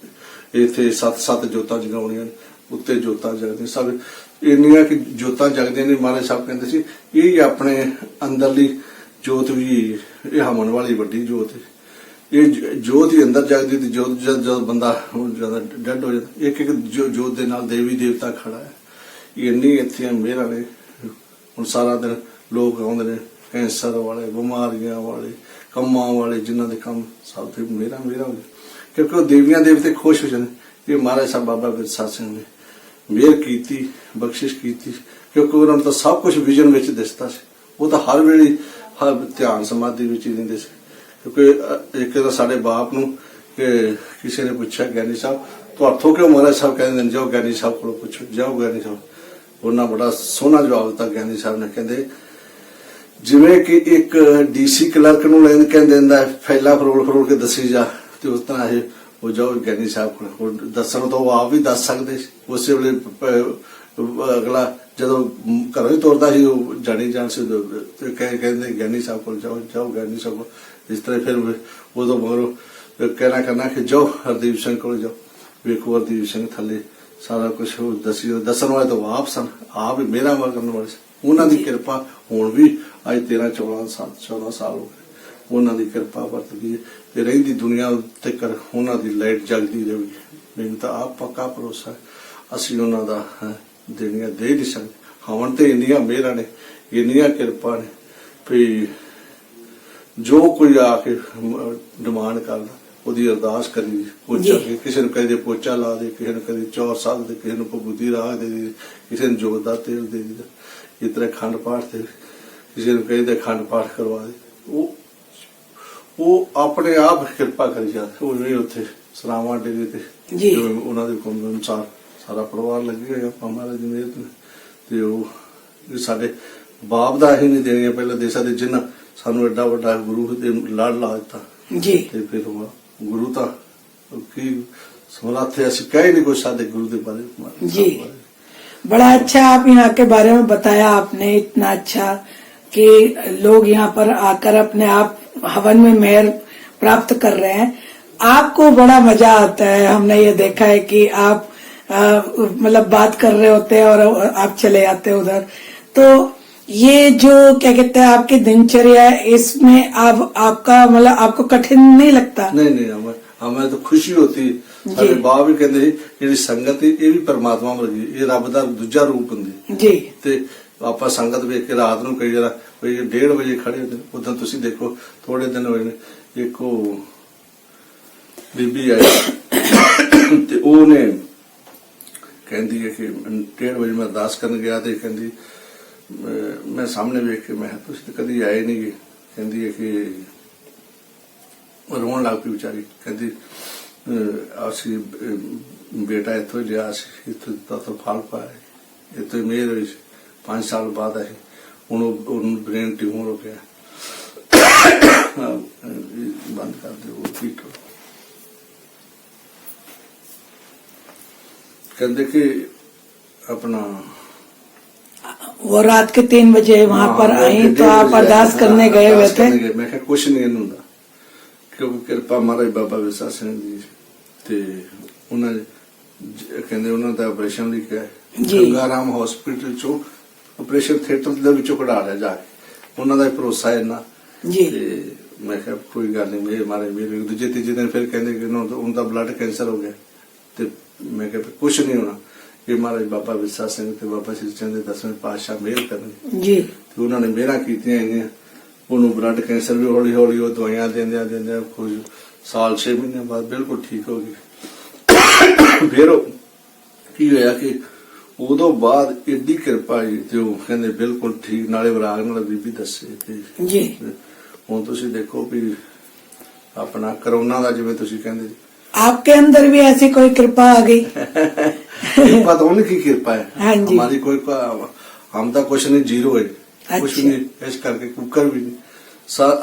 ਇੱਥੇ 7 ਜੋਤਾਂ ਜਗਾਉਣੀਆਂ, ਉੱਤੇ ਜੋਤਾਂ ਜਗਦੀਆਂ, ਸਭ ਇੰਨੀਆਂ ਕਿ ਜੋਤਾਂ ਜਗਦੀਆਂ ਨੇ। ਮਹਾਰਾਜ ਸਾਹਿਬ ਕਹਿੰਦੇ ਸੀ ਇਹ ਆਪਣੇ ਅੰਦਰਲੀ ਜੋਤ ਵੀ ਇਹ ਹਮਨ ਵਾਲੀ ਵੱਡੀ ਜੋਤ ਹੈ। ਇਹ ਜੋਤ ਹੀ ਅੰਦਰ ਜਗਦੀ ਤੇ ਜੋਤ ਜਦ ਬੰਦਾ ਜਿਆਦਾ ਡੈਡ ਹੋ ਜਾਂਦਾ, ਇੱਕ ਜੋਤ ਦੇ ਨਾਲ ਦੇਵੀ ਦੇਵਤਾ ਖੜਾ ਹੈ। ਇੰਨੀ ਇੱਥੇ ਮਿਹਰਾਂ ਨੇ। ਹੁਣ ਸਾਰਾ ਦਿਨ ਲੋਕ ਆਉਂਦੇ ਨੇ, ਕੈਂਸਰ ਵਾਲੇ, ਬਿਮਾਰੀਆਂ ਵਾਲੇ, ਕੰਮਾਂ ਵਾਲੇ, ਜਿਨ੍ਹਾਂ ਦੇ ਕੰਮ ਸਭ ਤੇ ਮੇਰਾ ਹੋ ਗਿਆ, ਕਿਉਂਕਿ ਉਹ ਦੇਵੀਆਂ ਦੇਵਤੇ ਖੁਸ਼ ਹੋ ਜਾਂਦੇ। ਇਹ ਮਹਾਰਾਜ ਸਾਹਿਬ ਬਾਬਾ ਵਿਰਸਾ ਸਿੰਘ ਨੇ ਮਿਹਰ ਕੀਤੀ, ਬਖਸ਼ਿਸ਼ ਕੀਤੀ, ਕਿਉਂਕਿ ਉਹਨਾਂ ਨੂੰ ਤਾਂ ਸਭ ਕੁਝ ਵਿਜ਼ਨ ਵਿੱਚ ਦਿਸਦਾ ਸੀ। ਉਹ ਤਾਂ ਹਰ ਵੇਲੇ ਧਿਆਨ ਸਮਾਧੀ ਵਿੱਚ ਹੀ ਰਹਿੰਦੇ ਸੀ। ਕਿਉਂਕਿ ਇੱਕ ਤਾਂ ਸਾਡੇ ਬਾਪ ਨੂੰ ਕਿਸੇ ਨੇ ਪੁੱਛਿਆ ਗਿਆਨੀ ਸਾਹਿਬ ਤੁਹਾਥੋਂ ਕਿਉਂ ਮਹਾਰਾਜ ਸਾਹਿਬ ਕਹਿੰਦੇ ਨੇ, ਜਾਓ ਗਿਆਨੀ ਸਾਹਿਬ ਕੋਲੋਂ ਪੁੱਛੋ, ਜਾਓ ਗਿਆਨੀ ਸਾਹਿਬ। ਉਹਨਾਂ ਬੜਾ ਸੋਹਣਾ ਜਵਾਬ ਦਿੱਤਾ ਗਿਆਨੀ ਸਾਹਿਬ ਨੇ, ਕਹਿੰਦੇ ਜਿਵੇਂ ਕਿ ਇੱਕ ਡੀਸੀ ਕਲਰਕ ਨੂੰ ਲੈਣ ਕਹਿੰਦੇ ਦਿੰਦਾ ਫੈਲਾ ਫਰੋਲ ਕੇ ਦੱਸੀ ਜਾ, ਤੇ ਉਸ ਤਰ੍ਹਾਂ ਇਹ ਉਹ ਜਾਓ ਗਿਆਨੀ ਸਾਹਿਬ ਕੋਲ ਦੱਸਣ ਤੋਂ ਉਹ ਆਪ ਵੀ ਦੱਸ ਸਕਦੇ ਸੀ। ਉਸੇ ਵੇਲੇ ਅਗਲਾ ਜਦੋਂ ਘਰੋਂ ਹੀ ਤੁਰਦਾ ਸੀ ਉਹ ਜਾਣੀ ਜਾਣ ਸੀ, ਤੇ ਕਹਿੰਦੇ ਗਿਆਨੀ ਸਾਹਿਬ ਕੋਲ ਜਾਓ, ਜਾਓ ਗਿਆਨੀ ਸਾਹਿਬ ਕੋਲ। ਇਸ ਤਰ੍ਹਾਂ ਫਿਰ ਉਦੋਂ ਮਗਰੋਂ ਕਹਿਣਾ ਕਰਨਾ ਕਿ ਜਾਓ ਹਰਦੀਪ ਸਿੰਘ ਕੋਲ ਜਾਓ, ਵੇਖੋ ਹਰਦੀਪ ਸਿੰਘ ਥੱਲੇ ਸਾਰਾ ਕੁਝ ਦੱਸਣ ਵਾਲੇ ਤਾਂ ਆਪ ਸਨ, ਆਪ ਹੀ ਮੇਰਾ ਕਰਨ ਵਾਲੇ ਸੀ। ਉਹਨਾਂ ਦੀ ਕਿਰਪਾ ਹੁਣ ਵੀ ਅੱਜ 13-14 ਸਾਲ ਹੋ ਗਏ, ਉਹਨਾਂ ਦੀ ਕਿਰਪਾ ਵਰਤਦੀ ਤੇ ਰਹਿੰਦੀ ਦੁਨੀਆ ਤੇ ਕਰ ਉਹਨਾਂ ਦੀ ਲਾਈਟ ਜਗਦੀ ਰਹੇ। ਮੈਨੂੰ ਤਾਂ ਆਪ ਪੱਕਾ ਭਰੋਸਾ ਹੈ, ਅਸੀਂ ਉਹਨਾਂ ਦਾ ਦੇਣੀਆਂ ਦੇ ਨਹੀਂ ਸਕਦੇ। ਹਵਨ ਤੇ ਇੰਨੀਆਂ ਮਿਹਰਾਂ ਨੇ, ਇੰਨੀਆਂ ਕਿਰਪਾ ਨੇ ਵੀ ਜੋ ਕੋਈ ਆ ਕੇ ਡਿਮਾਂਡ ਕਰਦਾ ਉਹਦੀ ਅਰਦਾਸ ਕਰੀ, ਪੋਚਾ ਕਿਸੇ ਨੂੰ ਕਹਿੰਦੇ ਪੋਚਾ ਲਾ ਦੇ, ਕਿਸੇ ਨੂੰ ਕਹਿੰਦੇ ਚੌਰ ਸਾਧ ਦੇ, ਕਿਸੇ ਨੂੰ ਭਗੂਤੀ ਰਾਗ ਦੇ ਦੇ, ਕਿਸੇ ਨੂੰ ਜੋਤ ਦਾ ਤੇਲ ਦੇ ਦੇ, ਇਸ ਤਰ੍ਹਾਂ ਖੰਡ ਪਾਠ ਤੇ ਕਿਸੇ ਨੂੰ ਕਹਿੰਦੇ ਖੰਡ ਪਾਠ ਕਰਵਾ ਦੇ। ਉਹ ਆਪਣੇ ਆਪ ਕਿਰਪਾ ਕਰੀ ਜਾਂਦੇ। ਉਹ ਨਹੀਂ ਉੱਥੇ ਸਰਾਵਾਂ ਡੇਰੇ ਤੇ ਉਹਨਾਂ ਦੇ ਹੁਕਮ ਅਨੁਸਾਰ ਸਾਰਾ ਪਰਿਵਾਰ ਲੱਗੇ ਹੋਇਆ ਮਹਾਰਾਜ ਦੀ ਮਿਹਰ ਤੇ ਉਹ ਸਾਡੇ ਬਾਪ ਦਾ ਹੀ ਨਹੀਂ ਦੇਣੀਆਂ ਪਹਿਲਾਂ ਦੇਸਾਂ ਦੇ, ਜਿਨ੍ਹਾਂ ਸਾਨੂੰ ਐਡਾ ਵੱਡਾ ਗੁਰੂ ਦੇ ਲੜ ਲਾ ਦਿੱਤਾ ਜੀ। ਤੇ ਫਿਰ ਉਹ ਗੁਰੂ ਤਾਂ ਕੀ ਸਮਰੱਥ है, ਅਸੀਂ ਕਹਿ नहीं कुछ सादे गुरु के बारे जी। बड़ा अच्छा आप यहाँ के बारे में बताया आपने, इतना अच्छा कि लोग यहाँ पर आकर अपने आप हवन में मेहर प्राप्त कर रहे हैं। आपको बड़ा मजा आता है, हमने ये देखा है कि आप मतलब बात कर रहे होते हैं और आप चले जाते हैं उधर। तो ये जो क्या कहते हैं आपकी दिनचर्या है, इसमें आपका मतलब आपको कठिन नहीं लगता? नहीं, हमें तो खुशी होती। ਸਾਡੇ ਬਾਪ ਵੀ ਕਹਿੰਦੇ ਸੀ ਜਿਹੜੀ ਸੰਗਤ ਇਹ ਵੀ ਪਰਮਾਤਮਾ ਵਰਗੀ, ਇਹ ਰੱਬ ਦਾ ਦੂਜਾ ਰੂਪ ਹੁੰਦੀ ਜੀ। ਤੇ ਆਪਾਂ ਸੰਗਤ ਵੇਖ ਕੇ ਰਾਤ ਨੂੰ ਕਈ ਜਰਾ ਕੋਈ 1:30 ਵਜੇ ਖੜੇ ਹੁੰਦੇ। ਉਦੋਂ ਤੁਸੀਂ ਦੇਖੋ ਥੋੜੇ ਦਿਨ ਹੋਏ ਨੇ, ਇੱਕ ਉਹ ਬੀਬੀ ਆਈ ਤੇ ਉਹਨੇ ਕਹਿੰਦੀ ਹੈ ਕਿ 1:30 ਵਜੇ ਮੈਂ ਅਰਦਾਸ ਕਰਨ ਗਿਆ ਤੇ ਕਹਿੰਦੀ ਮੈਂ ਸਾਹਮਣੇ ਵੇਖ ਕੇ ਮੈਂ ਤੁਸੀਂ ਤਾਂ ਕਦੀ ਆਏ ਨਹੀਂ ਗੇ। ਕਹਿੰਦੀ ਹੈ ਕਿ ਰੋਣ ਲੱਗ ਪਈ ਵਿਚਾਰੀ, ਕਹਿੰਦੀ ਅਸੀਂ ਬੇਟਾ ਇੱਥੋਂ ਲਿਆ ਸੀ, ਇੱਥੋਂ ਤਾਂ ਫਲ ਪਾਇਆ, ਇੱਥੋਂ ਮੇਰ ਹੋਈ ਸੀ। 5 ਸਾਲ ਬਾਅਦ ਆਏ, ਹੁਣ ਉਹਨੂੰ ਬ੍ਰੇਨ ਟਿਊਮਰ ਹੋ ਗਿਆ। ਬੰਦ ਕਰ ਦਿਓ ਠੀਕ। ਕਹਿੰਦੇ कि अपना वो रात के 3 बजे वहां पर आई तो आप अरदास करने गए हुए थे? मैं क्या कुछ नहीं होता क्योंकि कृपा महाराज बाबा विसा सिंह जी ते कहते उन्होंने ऑपरेशन लिखा गंगाराम हॉस्पिटल चो ऑपरेशन थिएटर ਦੇ ਵਿੱਚੋਂ ਕਢਾ ਲਿਆ ਜਾ ਕੇ। ਉਹਨਾਂ ਦਾ ਭਰੋਸਾ ਇੰਨਾ ਤੇ ਮੈਂ ਕਿਹਾ ਕੋਈ ਗੱਲ ਨਹੀਂ, ਮੇਰੇ ਦੂਜੇ ਤੀਜੇ ਦਿਨ ਫਿਰ ਕਹਿੰਦੇ ਕਿ ਉਹਨਾਂ ਦਾ ਬਲੱਡ ਕੈਂਸਰ ਹੋ ਗਿਆ। ਤੇ ਮੈਂ ਕਿਹਾ ਕੁਝ ਨਹੀਂ ਹੋਣਾ, ਕਿ ਮਹਾਰਾਜ ਬਾਬਾ ਵਿਰਸਾ ਸਿੰਘ ਤੇ ਬਾਬਾ ਸ਼੍ਰੀ ਚੰਦ ਦੇ 10ਵੇਂ ਪਾਤਸ਼ਾਹ ਮਿਹਰ ਕਰਨਗੇ ਜੀ। ਤੇ ਉਹਨਾਂ ਨੇ ਮਿਹਰਾਂ ਕੀਤੀਆਂ ਇੰਨੀਆਂ, ਉਹਨੂੰ ਬਲੱਡ ਕੈਂਸਰ ਵੀ ਹੌਲੀ ਹੌਲੀ ਉਹ ਦਵਾਈਆਂ ਦਿੰਦਿਆਂ ਕੁਝ ਸਾਲ 6 ਮਹੀਨੇ ਬਾਅਦ ਬਿਲਕੁਲ ਠੀਕ ਹੋ ਗਈ। ਫਿਰ ਕੀ ਹੋਇਆ ਕਿ ਉਦੋਂ ਬਾਅਦ ਏਡੀ ਕਿਰਪਾ ਜੀ ਤੇ ਉਹ ਕਹਿੰਦੇ ਬਿਲਕੁਲ ਠੀਕ, ਨਾਲੇ ਵਿਰਾਗ ਨਾਲ ਬੀਬੀ ਦੱਸੇ ਤੇ ਜੀ। ਹੁਣ ਤੁਸੀਂ ਦੇਖੋ ਵੀ ਆਪਣਾ ਕਰੋਨਾ ਦਾ ਜਿਵੇਂ ਤੁਸੀਂ ਕਹਿੰਦੇ आपके अंदर भी ऐसी कोई कृपा आ गई? कृपा तो उनकी कृपा है, हमारी कोई हम तो कुछ नहीं, जीरो है। कुछ भी नहीं, इस करके कुकर भी नहीं,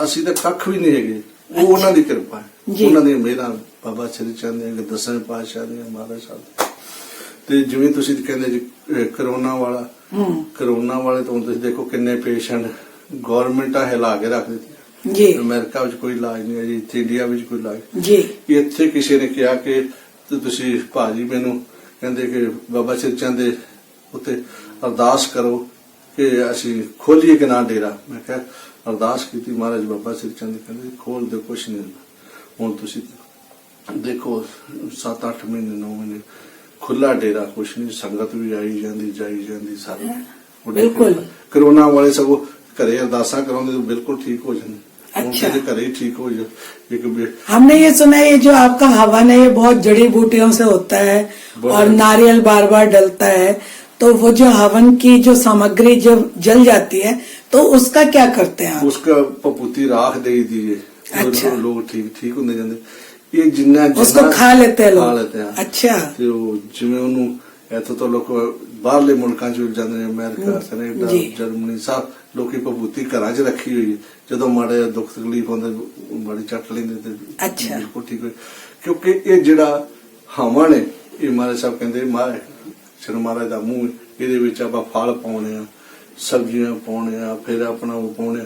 ਅਸੀਂ ਤਾਂ ਕੱਖ ਵੀ ਨਹੀਂ ਹੈਗੇ। ਉਹ ਉਹਨਾਂ ਦੀ ਕਿਰਪਾ ਹੈ, ਉਹਨਾਂ ਦੀ ਮੇਰਾ ਬਾਬਾ ਸ਼੍ਰੀ ਚੰਦ ਦੇ 10ਵੇਂ ਪਾਤਸ਼ਾਹ ਦੇ ਮਹਾਰਾਜ ਸਾਹਿਬ। ਤੇ ਜਿਵੇਂ ਤੁਸੀਂ ਕਹਿੰਦੇ ਜੀ ਕਰੋਨਾ ਵਾਲੇ ਤੋਂ ਤੁਸੀਂ ਦੇਖੋ ਕਿੰਨੇ ਪੇਸ਼ੈਂਟ ਗਵਰਨਮੈਂਟਾਂ ਹਿਲਾ ਕੇ ਰੱਖ ਦਿੱਤੀਆਂ ਜੀ। ਅਮਰੀਕਾ ਵਿੱਚ ਕੋਈ ਇਲਾਜ ਨਹੀਂ ਹੈ ਜੀ, ਇੱਥੇ ਇੰਡੀਆ ਵਿੱਚ ਕੋਈ ਇਲਾਜ ਜੀ। ਇੱਥੇ ਕਿਸੇ ਨੇ ਕਿਹਾ ਕਿ ਤੁਸੀਂ ਭਾਜੀ ਮੈਨੂੰ ਕਹਿੰਦੇ ਕਿ ਬਾਬਾ ਸ਼੍ਰੀ ਚੰਦ ਦੇ ਉੱਤੇ ਅਰਦਾਸ ਕਰੋ ਕਿ ਅਸੀਂ ਖੋਲੀਏ ਕਿ ਨਾ ਡੇਰਾ। ਮੈਂ ਕਿਹਾ ਅਰਦਾਸ ਕੀਤੀ, ਮਹਾਰਾਜ ਬਾਬਾ ਸ਼੍ਰੀ ਚੰਦ ਕਹਿੰਦੇ ਖੋਲ ਦੇ, ਕੁਛ ਨਹੀਂ ਹੁੰਦਾ। ਹੁਣ ਤੁਸੀਂ ਦੇਖੋ 7-8 ਮਹੀਨੇ 9 ਮਹੀਨੇ ਖੁੱਲਾ ਡੇਰਾ, ਕੁਛ ਨਹੀਂ, ਸੰਗਤ ਵੀ ਆਈ ਜਾਂਦੀ ਜਾਈ ਜਾਂਦੀ ਸਾਰੀ। ਬਿਲਕੁਲ ਕਰੋਨਾ ਵਾਲੇ ਸਗੋਂ ਘਰੇ ਅਰਦਾਸਾਂ ਕਰਾਉਂਦੇ तो बिल्कुल ठीक हो जाए। अच्छा, घरे ही ठीक हो जाए। हमने ये सुना है ये जो आपका हवन है ये बहुत जड़ी बूटियों से होता है और नारियल बार बार डलता है, तो वो जो हवन की जो सामग्री जब जल जाती है तो उसका क्या करते हैं आप? उसका पपूती राख दे दी है। अच्छा, लोग ठीक होंगे जाते। ਇਹ ਜਿੰਨਾ उसको खा लेते हैं खा लोग। लेते हैं। अच्छा। ਤੇ ਉਹ ਜਿਵੇਂ ਉਹਨੂੰ ਇੱਥੋਂ ਤੋਂ ਲੋਕ ਬਾਹਰਲੇ ਮੁਲਕਾਂ 'ਚ ਵੀ ਜਾਂਦੇ ਨੇ, ਅਮਰੀਕਾ, ਕੈਨੇਡਾ, ਜੀ। ਜਰਮਨੀ, ਸਭ ਲੋਕੀ ਭਭੂਤੀ ਘਰਾਂ 'ਚ ਰੱਖੀ ਹੋਈ ਹੈ। ਜਦੋਂ ਮਾੜੇ ਦੁੱਖ ਤਕਲੀਫ ਹੁੰਦੇ ਮਾੜੀ ਚੱਟ ਲੈਂਦੇ ਤੇ ਅੱਛਾ। ਬਿਲਕੁਲ ਠੀਕ ਹੋ, ਕਿਉਂਕਿ ਇਹ ਜਿਹੜਾ ਹਵਾ ਨੇ, ਇਹ ਮਹਾਰਾਜ ਸਾਹਿਬ ਕਹਿੰਦੇ ਸ਼੍ਰੀ ਮਹਾਰਾਜ ਦਾ ਮੂੰਹ, ਇਹਦੇ ਵਿੱਚ ਆਪਾਂ ਫਲ ਪਾਉਣੇ ਆ, ਸਬਜ਼ੀਆਂ ਪਾਉਣੇ ਆ, ਫਿਰ ਆਪਣਾ ਉਹ ਪਾਉਣੇ ਆ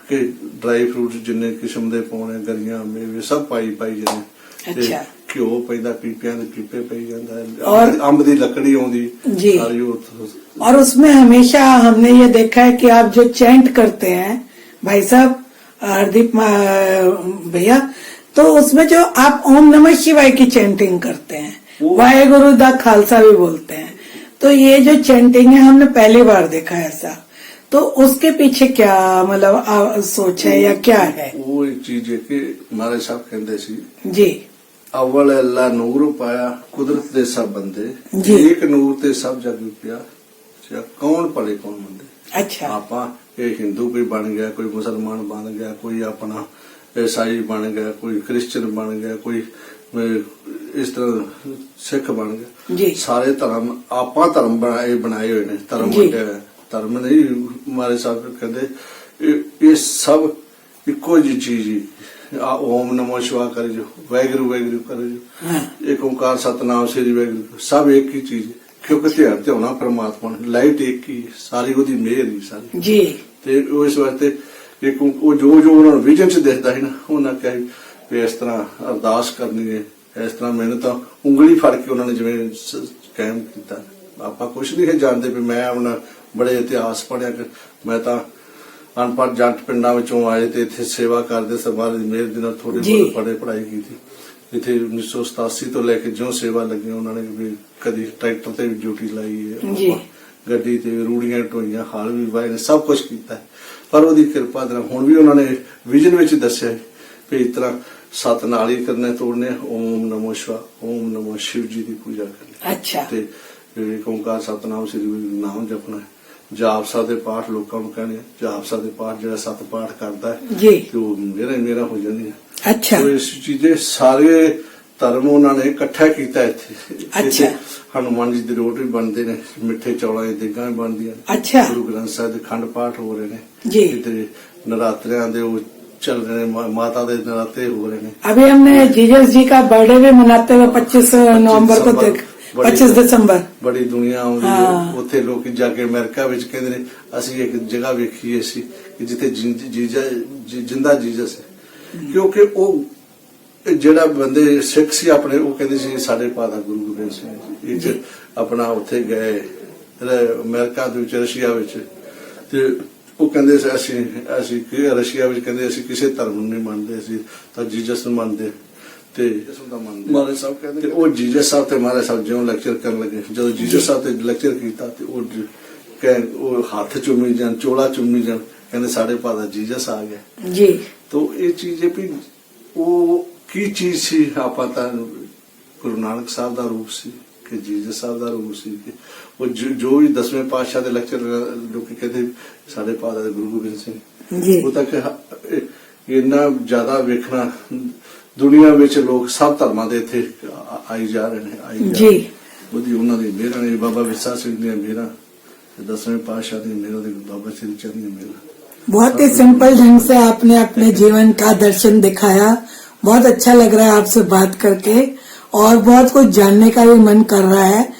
ਕਿ ਡਰਾਈ ਫਰੂਟ ਜਿੰਨੇ ਕਿਸਮ ਦੇ ਪਾਉਣੇ, ਗਰੀਆਂ, ਮੇਵੇ ਸਭ ਪਾਈ ਜਾਂਦੇ। अच्छा। ਘਿਓ ਪੈਂਦਾ, ਪੀਪਿਆਂ ਦੇ ਪੀਪੇ ਪਈ ਜਾਂਦਾ ਹੈ, और- ਅੰਬ ਦੀ ਲੱਕੜੀ ਆਉਂਦੀ जी। ਸਾਰੀ ਉਹ। और उसमें हमेशा हमने ये देखा है कि आप जो चैंट करते हैं भाई साहब, हरदीप भैया, तो उसमें जो आप ओम नमः शिवाय की चैंटिंग करते हैं, वो- वाहेगुरु दा खालसा भी बोलते हैं, तो ये जो चैंटिंग है हमने पहली बार देखा है ऐसा। तो उसके पीछे क्या मतलब सोच है या क्या है? ਉਹ ਇੱਕ ਚੀਜ਼ ਹੈ ਕਿ ਮਹਾਰਾਜ ਸਾਹਿਬ ਕਹਿੰਦੇ ਸੀ, जी। ਅਵਲ ਅੱਲਾ ਨੂਰ ਪਾਇਆ ਕੁਦਰਤ ਦੇ ਸਭ ਬੰਦੇ, ਜੀ। ਇੱਕ ਨੂਰ ਤੇ ਸਭ ਜਗ ਪਿਆ, ਕੌਣ ਭਲੇ ਕੌਣ ਮੰਦੇ। अच्छा। ਆਪਾਂ ਇਹ ਹਿੰਦੂ ਕੋਈ ਬਣ ਗਿਆ, ਕੋਈ ਮੁਸਲਮਾਨ ਬਣ ਗਿਆ, ਕੋਈ ਆਪਣਾ ਈਸਾਈ ਬਣ ਗਿਆ, ਕੋਈ ਕ੍ਰਿਸਚਨ ਬਣ ਗਿਆ, ਕੋਈ ਇਸ ਤਰ੍ਹਾਂ ਸਿੱਖ ਬਣ ਗਿਆ। ਜੀ। ਸਾਰੇ ਧਰਮ ਆਪਾਂ ਧਰਮ ਬਣਾਏ ਹੋਏ ਨੇ, ਧਰਮ ਜੀ। ਵੰਡਿਆ ਹੋਇਆ। ਧਰਮ ਨਹੀਂ, ਮਾਰੇ ਸਾਹਿਬ ਕਹਿੰਦੇ ਇਹ ਸਭ ਇੱਕੋ ਜਿਹੀ ਚੀਜ਼ ਹੀ। ਓਮ ਨਮੋ ਸ਼ਿਵਾ ਕਰੇ ਜੋ, ਵਾਹਿਗੁਰੂ ਵਾਹਿਗੁਰੂ ਕਰੇ ਜੋ, हाँ। ਇੱਕ ਓੰਕਾਰ ਸਤਨਾਮ ਸ੍ਰੀ ਵਾਹਿਗੁਰੂ, ਸਭ ਇੱਕ ਹੀ ਚੀਜ਼ ਹੈ। ਕਿਉਂਕਿ ਧਿਆਨ ਤੇ ਹੋਣਾ ਪਰਮਾਤਮਾ ਨੂੰ, ਲਾਈਟ ਇੱਕ ਹੀ, ਸਾਰੀ ਉਹਦੀ ਮਿਹਰ ਹੀ ਸਾਰੀ। जी। ਤੇ ਉਹ ਇਸ ਵਾਸਤੇ ਇੱਕ ਉਹ ਜੋ ਉਹਨਾਂ ਨੂੰ ਵਿਜ਼ਨ ਚ ਦਿਖਦਾ ਸੀ ਨਾ, ਉਹਨਾਂ ਕਿਹਾ ਵੀ ਇਸ ਤਰ੍ਹਾਂ ਅਰਦਾਸ ਕਰਨੀ ਹੈ, ਇਸ ਤਰ੍ਹਾਂ ਮੈਨੂੰ ਤਾਂ ਉਂਗਲੀ ਫੜ ਕੇ ਉਹਨਾਂ ਨੇ ਜਿਵੇਂ ਕਾਇਮ ਕੀਤਾ। ਆਪਾਂ ਕੁਝ ਨਹੀਂ ਜਾਣਦੇ ਵੀ ਮੈਂ ਆਪਣਾ ਬੜੇ ਇਤਿਹਾਸ ਪੜ੍ਹਿਆ ਕਿ ਮੈਂ ਤਾਂ ਅਨਪੜ੍ਹ ਜੱਟ ਪਿੰਡਾਂ ਵਿੱਚੋਂ ਆਏ ਤੇ ਇੱਥੇ ਸੇਵਾ ਕਰਦੇ ਸਮਾਜ ਦੀ ਮਿਹਰ ਦੇ ਨਾਲ ਥੋੜੀ ਜੀ। ਬਹੁਤ ਪੜ੍ਹਾਈ ਕੀਤੀ। ਇੱਥੇ 1987 ਤੋਂ ਲੈ ਕੇ ਜਿਉਂ ਸੇਵਾ ਲੱਗੀ, ਉਹਨਾਂ ਨੇ ਵੀ ਕਦੀ ਟਰੈਕਟਰ ਤੇ ਵੀ ਡਿਊਟੀ ਲਾਈ ਹੈ, ਜੀ। ਗੱਡੀ ਤੇ ਰੂੜੀਆਂ ਢੋਈਆਂ, ਹਾਲ ਵੀ ਵਾਏ ਨੇ, ਸਭ ਕੁਝ ਕੀਤਾ ਹੈ। ਪਰ ਉਹਦੀ ਕਿਰਪਾ ਦੇ ਨਾਲ ਹੁਣ ਵੀ ਉਹਨਾਂ ਨੇ ਵਿਜ਼ਨ ਵਿੱਚ ਦੱਸਿਆ ਵੀ ਇਸ ਤਰ੍ਹਾਂ ਸੱਤ ਨਾਲ ਹੀ ਕਰਨੇ ਤੋੜਨੇ, ਓਮ ਨਮੋ ਸ਼ਿਵਾ, ਓਮ ਨਮੋ ਸ਼ਿਵ ਜੀ ਦੀ ਪੂਜਾ ਕਰਨੀ अच्छा। ਤੇ ਇੱਕ ਓੰਕਾਰ ਸਤਨਾਮ ਸ੍ਰੀ ਵਾਹਿਗੁਰੂ ਨਾਮ ਜਪਣਾ, ਜਾਪ ਸਾਹਿਬ ਦੇ ਪਾਠ ਲੋਕਾਂ ਨੂੰ ਕਹਿਣੇ। ਜਾਪ ਸਾਹਿਬ ਦੇ ਪਾਠ ਜਿਹੜਾ 7 ਪਾਠ ਕਰਦਾ ਹੈ जी। ਤੇ ਉਹ ਮੇਰਾ ਹੋ ਜਾਂਦੀ ਹੈ। अच्छा। ਸੋ ਇਸ ਚੀਜ਼ੇ ਸਾਰੇ ਧਰਮ ਉਹਨਾਂ ਨੇ ਇਕੱਠਾ ਕੀਤਾ ਇੱਥੇ। ਅੱਛਾ। ਇੱਥੇ ਹਨੂੰਮਾਨ ਜੀ ਦੀ ਰੋਟ ਵੀ ਬਣਦੇ ਨੇ, ਮਿੱਠੇ ਚੌਲਾਂ ਦੀਆਂ ਦੇਗਾਂ ਵੀ ਬਣਦੀਆਂ ਨੇ। अच्छा। ਗੁਰੂ ਗ੍ਰੰਥ ਸਾਹਿਬ ਦੇ ਖੰਡ ਪਾਠ ਹੋ ਰਹੇ ਨੇ ਜੀ। ਇੱਥੇ, ਨਰਾਤਰਿਆਂ ਦੇ ਉਹ ਚੱਲ ਰਹੇ ਨੇ, माता ਦੇ ਨਰਾਤੇ ਹੋ ਰਹੇ ਨੇ। अभी हमने जीजस जी का बर्थडे भी मनाते हुए 25 नवंबर को देख, 25 दिसंबर। ਬੜੀ ਦੁਨੀਆ ਆਉਂਦੀ ਹਾਂ। ਹੈ ਉੱਥੇ। ਲੋਕ ਜਾ ਕੇ ਅਮਰੀਕਾ ਵਿੱਚ ਕਹਿੰਦੇ ਨੇ ਅਸੀਂ ਇੱਕ ਜਗ੍ਹਾ ਵੇਖੀ ਸੀ ਕਿ ਜਿੱਥੇ ਜਿੰਦਾ ਜੀਸਸ ਹੈ। ਕਿਉਂਕਿ ਉਹ ਜਿਹੜਾ ਬੰਦੇ ਸਿੱਖ ਸੀ ਆਪਣੇ, ਉਹ ਕਹਿੰਦੇ ਸੀ ਸਾਡੇ ਪਾਦਾ ਗੁਰੂ ਗੋਬਿੰਦ ਸਿੰਘ ਜੀ ਇਹ ਆਪਣਾ ਉੱਥੇ ਗਏ ਅਮਰੀਕਾ ਦੇ ਵਿੱਚ, ਰਸ਼ੀਆ ਵਿੱਚ, ਤੇ ਉਹ ਕਹਿੰਦੇ ਸੀ ਅਸੀਂ ਰਸ਼ੀਆ ਵਿੱਚ ਕਹਿੰਦੇ ਅਸੀਂ ਕਿਸੇ ਧਰਮ ਨੂੰ ਨਹੀਂ ਮੰਨਦੇ, ਅਸੀਂ ਤਾਂ ਜੀਸਸ ਨੂੰ ਮੰਨਦੇ ਤੇ ਮਹਾਰਾਜ ਸਾਹਿਬ ਕਹਿੰਦੇ। ਤੇ ਉਹ ਜੀਸਸ ਸਾਹਿਬ ਤੇ ਮਹਾਰਾਜ ਸਾਹਿਬ ਜਿਉਂ ਲੈਕਚਰ ਕਰਨ ਲੱਗੇ, ਜਦੋਂ ਜੀਸਸ ਸਾਹਿਬ ਤੇ ਲੈਕਚਰ ਕੀਤਾ ਤੇ ਉਹ ਹੱਥ ਚੁੰਮੀ ਜਾਣ, ਚੋਲਾ ਚੁੰਮੀ ਜਾਣ, ਕਹਿੰਦੇ ਸਾਡੇ ਪਾਦਾ ਜੀਸਸ ਆ ਗਿਆ। जी। तो ये चीज है भी वो की चीज सी ਆਪਾਂ ਤਾਂ ਗੁਰੂ ਨਾਨਕ ਸਾਹਿਬ ਦਾ ਰੂਪ ਸੀ ਕਿ ਜੀਸਸ ਸਾਹਿਬ ਦਾ ਰੂਪ ਸੀ ਕਿ ਉਹ ਜੋ ਵੀ 10ਵੇਂ ਪਾਤਸ਼ਾਹ ਦੇ ਲੈਕਚਰ ਲੋਕੀ ਕਹਿੰਦੇ ਸਾਡੇ ਪਾਦਾ ਦੇ ਗੁਰੂ ਗੋਬਿੰਦ ਸਿੰਘ जी। ਉਹ ਤੱਕ ਇੰਨਾ ਜ਼ਿਆਦਾ ਵੇਖਣਾ ਦੁਨੀਆ ਵਿੱਚ ਲੋਕ ਸਭ ਧਰਮਾਂ ਦੇ ਇੱਥੇ ਆਈ ਜਾ ਰਹੇ ਨੇ, ਆਈ ਜਾ जी। ਉਹਦੀ ਉਹਨਾਂ ਦੀ ਮਿਹਰਾਂ ਨੇ, ਬਾਬਾ ਵਿਰਸਾ ਸਿੰਘ ਦੀਆਂ ਮਿਹਰਾਂ, 10ਵੇਂ ਪਾਤਸ਼ਾਹ ਦੀਆਂ ਮਿਹਰਾਂ ਦੇ ਬਾਬਾ ਸ੍ਰੀ ਚੰਦ ਦੀਆਂ ਮਿਹਰਾਂ। बहुत ही सिंपल ढंग से आपने अपने जीवन का दर्शन दिखाया। बहुत अच्छा लग रहा है आपसे बात करके और बहुत कुछ जानने का भी मन कर रहा है।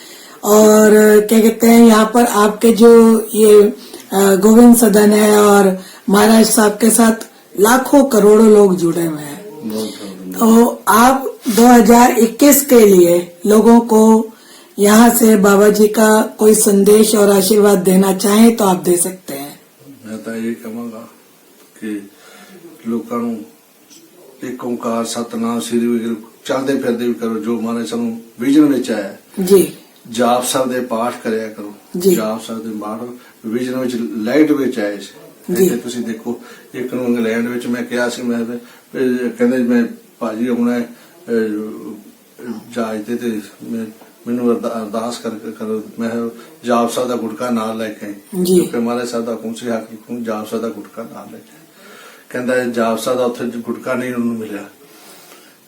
और क्या कहते हैं, यहाँ पर आपके जो ये गोविंद सदन है और महाराज साहब के साथ लाखों करोड़ों लोग जुड़े हुए हैं। तो आप 2021 के लिए लोगों को यहाँ से बाबा जी का कोई संदेश और आशीर्वाद देना चाहें तो आप दे सकते हैं। मैं तो ये कहांगा कि लोगों ਨੂੰ ਇੱਕ ਓੰਕਾਰ ਸਤਨਾਮ ਸ੍ਰੀ ਵਾਹਿਗੁਰੂ ਚੱਲਦੇ ਫਿਰਦੇ ਵੀ ਕਰੋ, ਜੋ ਮਾਰੇ ਸਾਨੂੰ ਵਿਜ਼ਨ ਵਿੱਚ ਆਇਆ। जी। ਜਾਪ ਸਾਹਿਬ ਦੇ ਪਾਠ ਕਰਿਆ ਕਰੋ। ਜੀ। ਜਾਪ ਸਾਹਿਬ ਦੇ ਪਾਠ ਵਿਜ਼ਨ ਵਿੱਚ ਲਾਈਟ ਵਿੱਚ ਆਏ ਸੀ। ਜੀ। ਇੱਥੇ ਤੁਸੀਂ ਦੇਖੋ, ਇੱਕ ਨੂੰ ਇੰਗਲੈਂਡ ਵਿੱਚ ਮੈਂ ਕਿਹਾ ਸੀ, ਮੈਂ ਕਹਿੰਦੇ ਮੈਂ ਭਾਜੀ ਆਉਣਾ ਜਹਾਜ਼ ਤੇ ਮੈਨੂੰ ਅਰਦਾਸ ਕਰੋ। ਮੈਂ ਜਾਪ ਸਾਹਿਬ ਦਾ ਗੁਟਕਾ ਨਾਲ ਲੈ ਕੇ ਆਈ ਜੀ। ਕਿਉਂਕਿ ਮਹਾਰਾਜ ਸਾਹਿਬ ਦਾ ਕੌਂਸੀ ਹੱਕ ਜਾਪ ਸਾਹਿਬ ਦਾ ਗੁਟਕਾ ਨਾਲ ਲੈ ਕੇ ਕਹਿੰਦਾ ਜਾਪ ਸਾਹਿਬ ਦਾ ਉੱਥੇ ਗੁਟਕਾ ਨਹੀਂ ਉਹਨੂੰ ਮਿਲਿਆ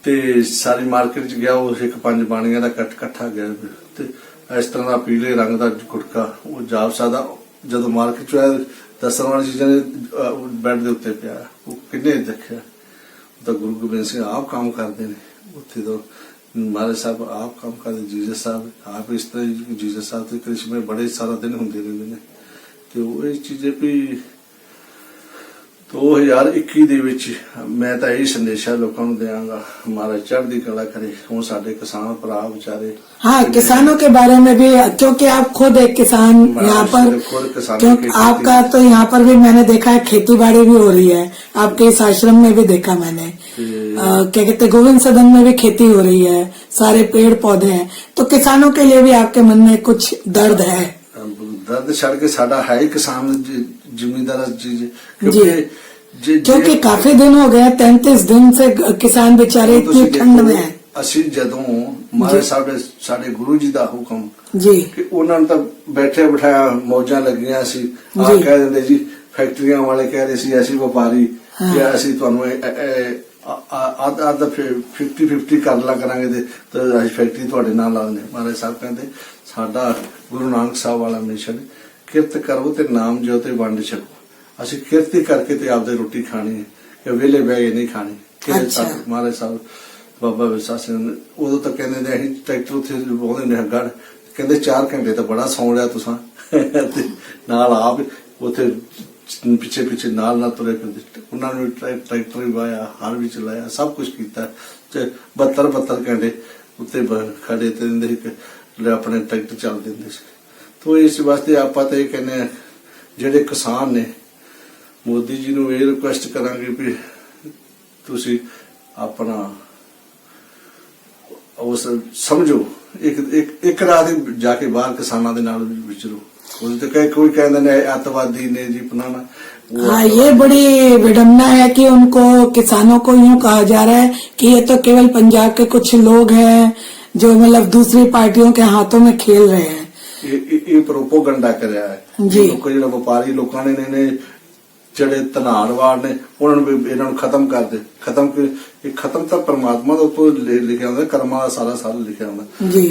ਤੇ ਸਾਰੀ ਮਾਰਕੀਟ ਚ ਗਿਆ, ਉਹ ਇੱਕ 5 ਬਾਣੀਆਂ ਦਾ ਇਕੱਠਾ ਗਿਆ ਤੇ ਇਸ ਤਰ੍ਹਾਂ ਦਾ ਪੀਲੇ ਰੰਗ ਦਾ ਗੁਟਕਾ ਉਹ ਜਾਪਸਾ ਦਾ ਜਦੋਂ ਮਾਰਕੀਟ ਚ ਆਇਆ, ਦੱਸਣ ਵਾਲੀ ਚੀਜ਼ਾਂ ਨੇ ਬੈੱਡ ਦੇ ਉੱਤੇ ਪਿਆ। ਉਹ ਕਿੰਨੇ ਦੇਖਿਆ, ਉਹ ਤਾਂ ਗੁਰੂ ਗੋਬਿੰਦ ਸਿੰਘ ਆਪ ਕੰਮ ਕਰਦੇ ਨੇ ਉੱਥੇ ਤੋਂ, ਮਹਾਰਾਜ ਸਾਹਿਬ ਆਪ ਕੰਮ ਕਰਦੇ, ਜੀਸਸ ਸਾਹਿਬ ਆਪ ਇਸ ਤਰ੍ਹਾਂ ਹੀ ਜੀਸਸ ਸਾਹਿਬ ਦੇ ਕ੍ਰਿਸ਼ਮੇ ਬੜੇ ਸਾਰਾ ਦਿਨ ਹੁੰਦੇ ਰਹਿੰਦੇ ਨੇ। ਤੇ ਉਹ ਇਹ ਚੀਜ਼ਾਂ ਵੀ 2021 ਦੇ ਵਿੱਚ ਮੈਂ ਤਾਂ ਇਹ ਸੰਦੇਸ਼ਾ ਲੋਕਾਂ ਨੂੰ ਦਿਆਂਗਾ, ਮਹਾਰਾਜ ਚੜ੍ਹਦੀ ਕਲਾ करे। ਹੁਣ ਸਾਡੇ ਕਿਸਾਨ ਭਰਾ ਵਿਚਾਰੇ, हाँ, किसानों के बारे में भी, क्योंकि आप खुद एक किसान यहाँ पर, क्योंकि आपका तो यहाँ पर भी मैंने देखा है खेती बाड़ी भी हो रही है, आपके इस आश्रम में भी देखा मैंने, क्या कहते गोविंद सदन में भी खेती हो रही है, सारे पेड़ पौधे हैं, तो किसानों के लिए भी आपके मन में कुछ दर्द है? दर्द छड़ के साडा है ही किसान जिम्मेदार चीज, क्योंकि काफी दिन हो गए, 33 दिन से किसान बेचारे इतनी ठंड में है। ਅਸੀਂ ਜਦੋਂ ਮਹਾਰਾਜ ਸਾਹਿਬ ਸਾਡੇ ਗੁਰੂ ਜੀ ਦਾ ਹੁਕਮ ਜੀ ਕਿ ਉਹਨਾਂ ਨੂੰ ਤਾਂ ਬੈਠੇ ਬਿਠਾਇਆ ਮੌਜਾਂ ਲੱਗੀਆਂ ਸੀ, ਆਹ ਕਹਿ ਦਿੰਦੇ ਜੀ, ਫੈਕਟਰੀਆਂ ਵਾਲੇ ਕਹਿ ਰਹੇ ਸੀ ਅਸੀਂ ਵਪਾਰੀ ਕਿ ਅਸੀਂ ਤੁਹਾਨੂੰ ਅੱਧ 50-50 ਕਰ ਲਾ ਕਰਾਂਗੇ ਤੇ ਅਸੀਂ ਫੈਕਟਰੀ ਤੁਹਾਡੇ ਨਾਲ ਲਾ ਦਿੰਦੇ। ਮਹਾਰਾਜ ਸਾਹਿਬ ਕਹਿੰਦੇ ਸਾਡਾ ਗੁਰੂ ਨਾਨਕ ਸਾਹਿਬ ਵਾਲਾ ਮਿਸ਼ਨ ਕਿਰਤ ਕਰੋ ਤੇ ਨਾਮ ਜੋ ਤੇ ਵੰਡ ਛਕੋ। ਅਸੀਂ ਕਿਰਤੀ ਕਰਕੇ ਤੇ ਆਪਦੇ ਰੋਟੀ ਖਾਣੀ ਹੈ ਕਿ ਵਿਹਲੇ ਬਹਿ ਕੇ ਨਹੀਂ ਖਾਣੀ। ਮਹਾਰਾਜ ਸਾਹਿਬ ਬਾਬਾ ਵਿਰਸਾ ਸਿੰਘ ਉਦੋਂ ਤਾਂ ਕਹਿੰਦੇ ਨੇ ਅਸੀਂ ਟਰੈਕਟਰ ਉੱਥੇ ਬਹੁਦੇ ਨੇ ਗੜ, ਕਹਿੰਦੇ 4 ਘੰਟੇ ਤਾਂ ਬੜਾ ਸੌਂ ਲਿਆ ਤੁਸਾਂ, ਤੇ ਨਾਲ ਆਪ ਉੱਥੇ ਪਿੱਛੇ ਨਾਲ ਤੁਰੇ ਫਿਰਦੇ। ਉਹਨਾਂ ਨੂੰ ਟਰੈਕਟਰ ਵੀ ਵਾਇਆ, ਹਲ ਵੀ ਚਲਾਇਆ, ਸਭ ਕੁਝ ਕੀਤਾ ਤੇ 72 ਘੰਟੇ ਉੱਤੇ ਖੜੇ ਤੇ ਦਿੰਦੇ ਸੀ, ਆਪਣੇ ਟਰੈਕਟਰ ਚੱਲਦੇ ਹੁੰਦੇ ਸੀ। ਤੋਂ ਇਸ ਵਾਸਤੇ ਆਪਾਂ ਤਾਂ ਇਹ ਕਹਿੰਦੇ ਆ ਜਿਹੜੇ ਕਿਸਾਨ ਨੇ, ਮੋਦੀ ਜੀ ਨੂੰ ਇਹ ਰਿਕੁਐਸਟ ਕਰਾਂਗੇ ਵੀ ਤੁਸੀਂ ਆਪਣਾ ਉਸ ਸਮਝੋ, ਇੱਕ ਰਾਤ ਜਾ ਕੇ ਬਾਹਰ ਕਿਸਾਨਾਂ ਦੇ ਨਾਲ ਵਿਚਰੋ। ਉਹਦੇ ਤੇ ਕੋਈ ਕਹਿੰਦੇ ਨੇ ਅੱਤਵਾਦੀ ਨੇ ਜੀ बनाना। हाँ, ये बड़ी विडम्बना है कि उनको, किसानों को यूं कहा जा रहा है कि ये तो केवल पंजाब के कुछ लोग हैं जो मतलब दूसरी पार्टियों के हाथों में खेल रहे हैं। ਇਹ ਪ੍ਰੋਪੋਗੰਡਾ ਕਰਿਆ ਹੈ ਜੀ। ਲੋਕ ਜਿਹੜਾ ਵਪਾਰੀ ਲੋਕਾਂ ਨੇ ਜਿਹੜੇ ਧਨਾੜਵਾੜ ਨੇ ਉਹਨਾਂ ਨੂੰ ਵੀ ਇਹਨਾਂ ਨੂੰ ਖਤਮ ਕਰ ਦੇ। ਖਤਮ ਤਾਂ ਪਰਮਾਤਮਾ ਦਾ ਉੱਪਰ ਲਿਖਿਆ ਹੁੰਦਾ, ਕਰਮਾਂ ਦਾ ਸਾਰਾ ਲਿਖਿਆ ਹੁੰਦਾ।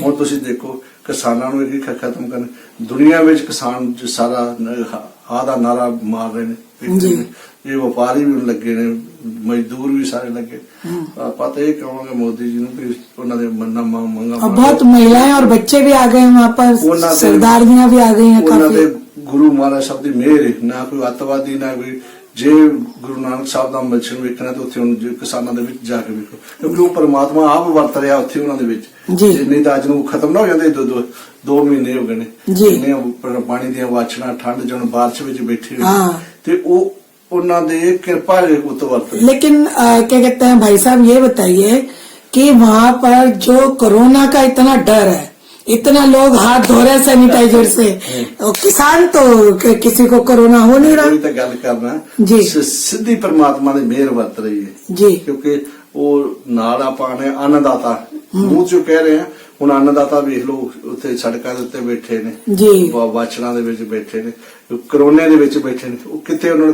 ਹੁਣ ਤੁਸੀਂ ਦੇਖੋ ਕਿਸਾਨਾਂ ਨੂੰ ਇਹ ਖਤਮ ਕਰਨ, ਦੁਨੀਆ ਵਿੱਚ ਕਿਸਾਨ ਸਾਰਾ ਆਹ ਦਾ ਨਾਰਾ ਮਾਰ ਰਹੇ ਨੇ। ਇਹ ਵਪਾਰੀ ਵੀ ਲੱਗੇ ਨੇ, ਮਜ਼ਦੂਰ ਵੀ ਸਾਰੇ ਲੱਗੇ। ਆਪਾਂ ਤਾਂ ਇਹ ਕਹਾਂਗੇ ਮੋਦੀ ਜੀ ਨੂੰ ਵੀ ਉਹਨਾਂ ਦੇ ਮੰਗਾ बहुत महिलाएं और बच्चे भी आ गए वहाँ पर, सरदारियां भी आ गई हैं काफी। ਗੁਰੂ ਮਹਾਰਾਜ ਸਾਹਿਬ ਦੀ ਮਿਹਰ ਹੈ, ਨਾ ਕੋਈ ਅੱਤਵਾਦੀ ਨਾ ਕੋਈ। ਜੇ ਗੁਰੂ ਨਾਨਕ ਸਾਹਿਬ ਦਾ ਮਿਸ਼ਨ ਵੇਖਣਾ ਤਾਂ ਉੱਥੇ ਹੁਣ ਕਿਸਾਨਾਂ ਦੇ ਵਿੱਚ ਜਾ ਕੇ ਵੇਖੋ, ਕਿਉਂਕਿ ਉਹ ਪਰਮਾਤਮਾ ਆਪ ਵਰਤ ਰਿਹਾ ਉੱਥੇ ਉਹਨਾਂ ਦੇ ਵਿੱਚ। ਨਹੀਂ ਤਾਂ ਅੱਜ ਨੂੰ ਖਤਮ ਨਾ ਹੋ ਜਾਂਦੇ, 2 ਮਹੀਨੇ ਹੋ ਗਏ ਨੇ, ਇੰਨੇ ਪਾਣੀ ਦੀਆਂ ਵਾਛੜਾਂ ਠੰਡ ਜਣ ਬਾਰਿਸ਼ ਵਿੱਚ ਬੈਠੇ ਤੇ ਉਹ ਉਹਨਾਂ ਦੇ ਕਿਰਪਾ ਉੱਤੇ ਵਰਤ। लेकिन क्या कहते हैं भाई साहब, ये बताइए कि वहाँ पर जो कोरोना का इतना डर है, इतना लोग हाथ धो रहे सैनिटाइजर से, और किसान तो किसी को कोरोना हो नहीं रहा। तो गल करना जी, सिद्धि परमात्मा ने मेहर वरत रही है जी, क्योंकि वो नाल आपाने अन्नदाता ਮੂੰਹ ਚੋਂ ਕਹਿ ਰਹੇ ਆ। ਹੁਣ ਅੰਨਦਾਤਾ ਵੇਖ ਲਓ ਉੱਥੇ ਸੜਕਾਂ ਦੇ ਉੱਤੇ ਬੈਠੇ ਨੇ ਜੀ, ਵਾਛੜਾਂ ਦੇ ਵਿੱਚ ਬੈਠੇ ਨੇ, ਕਰੋਨੇ ਦੇ ਵਿੱਚ ਬੈਠੇ ਨੇ। ਉਹ ਕਿੱਥੇ ਉਹਨਾਂ ਨੂੰ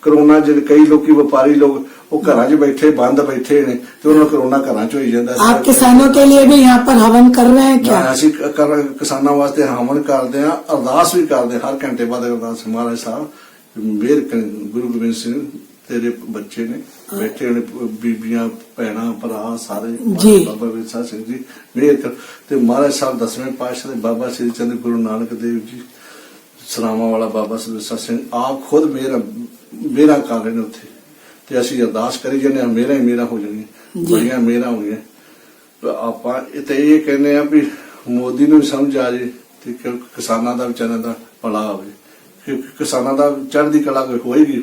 ਕਰੋਨਾ ਜਿਹੜੇ ਕਈ ਲੋਕੀ ਵਪਾਰੀ ਲੋਕ ਉਹ ਘਰਾਂ 'ਚ ਬੈਠੇ ਬੰਦ ਬੈਠੇ ਨੇ ਤੇ ਉਹਨਾਂ ਨੂੰ ਕਰੋਨਾ ਘਰਾਂ 'ਚ ਹੋਈ ਜਾਂਦਾ। ਆਪ ਕਿਸਾਨੋਂ ਕੇ ਲਈ ਵੀ यहाँ पर हवन कर रहे हैं क्या? ਅਸੀਂ ਕਿਸਾਨਾਂ ਵਾਸਤੇ ਹਵਨ ਕਰਦੇ ਆ, ਅਰਦਾਸ ਵੀ ਕਰਦੇ, ਹਰ ਘੰਟੇ ਬਾਅਦ ਅਰਦਾਸ। ਮਹਾਰਾਜ ਸਾਹਿਬ ਮਿਹਰ ਕਰਨ, ਗੁਰੂ ਗੋਬਿੰਦ ਸਿੰਘ ਤੇਰੇ ਬੱਚੇ ਨੇ ਬੈਠੇ ਨੇ, ਬੀਬੀਆਂ ਭੈਣਾਂ ਭਰਾ ਸਾਰੇ, ਬਾਬਾ ਵਿਰਸਾ ਸਿੰਘ ਜੀ ਮਿਹਰ ਕਰ। ਤੇ ਮਹਾਰਾਜ ਸਾਹਿਬ 10ਵੇਂ ਪਾਤਸ਼ਾਹ ਦੇ ਬਾਬਾ ਸ੍ਰੀ ਚੰਦ ਗੁਰੂ ਨਾਨਕ ਦੇਵ ਜੀ ਸਰਾਵਾਂ ਵਾਲਾ ਬਾਬਾ ਵਿਰਸਾ ਸਿੰਘ ਆਪ ਖੁਦ ਮੇਰਾ ਕਰ ਰਹੇ ਨੇ ਉੱਥੇ। ਤੇ ਅਸੀਂ ਅਰਦਾਸ ਕਰੀ ਜਾਂਦੇ ਹਾਂ, ਮੇਰਾ ਹੀ ਮੇਰਾ ਹੋ ਜਾਣੀਆਂ, ਬੜੀਆਂ ਮੇਰਾ ਹੋਣੀਆਂ। ਆਪਾਂ ਤੇ ਇਹ ਕਹਿੰਦੇ ਆ ਵੀ ਮੋਦੀ ਨੂੰ ਵੀ ਸਮਝ ਆ ਜੇ ਤੇ ਕਿਸਾਨਾਂ ਦਾ ਵਿਚਾਰਿਆਂ ਦਾ ਭਲਾ ਹੋਵੇ, ਕਿਸਾਨਾਂ ਦਾ ਚੜ੍ਹਦੀ ਕਲਾ ਹੋਏਗੀ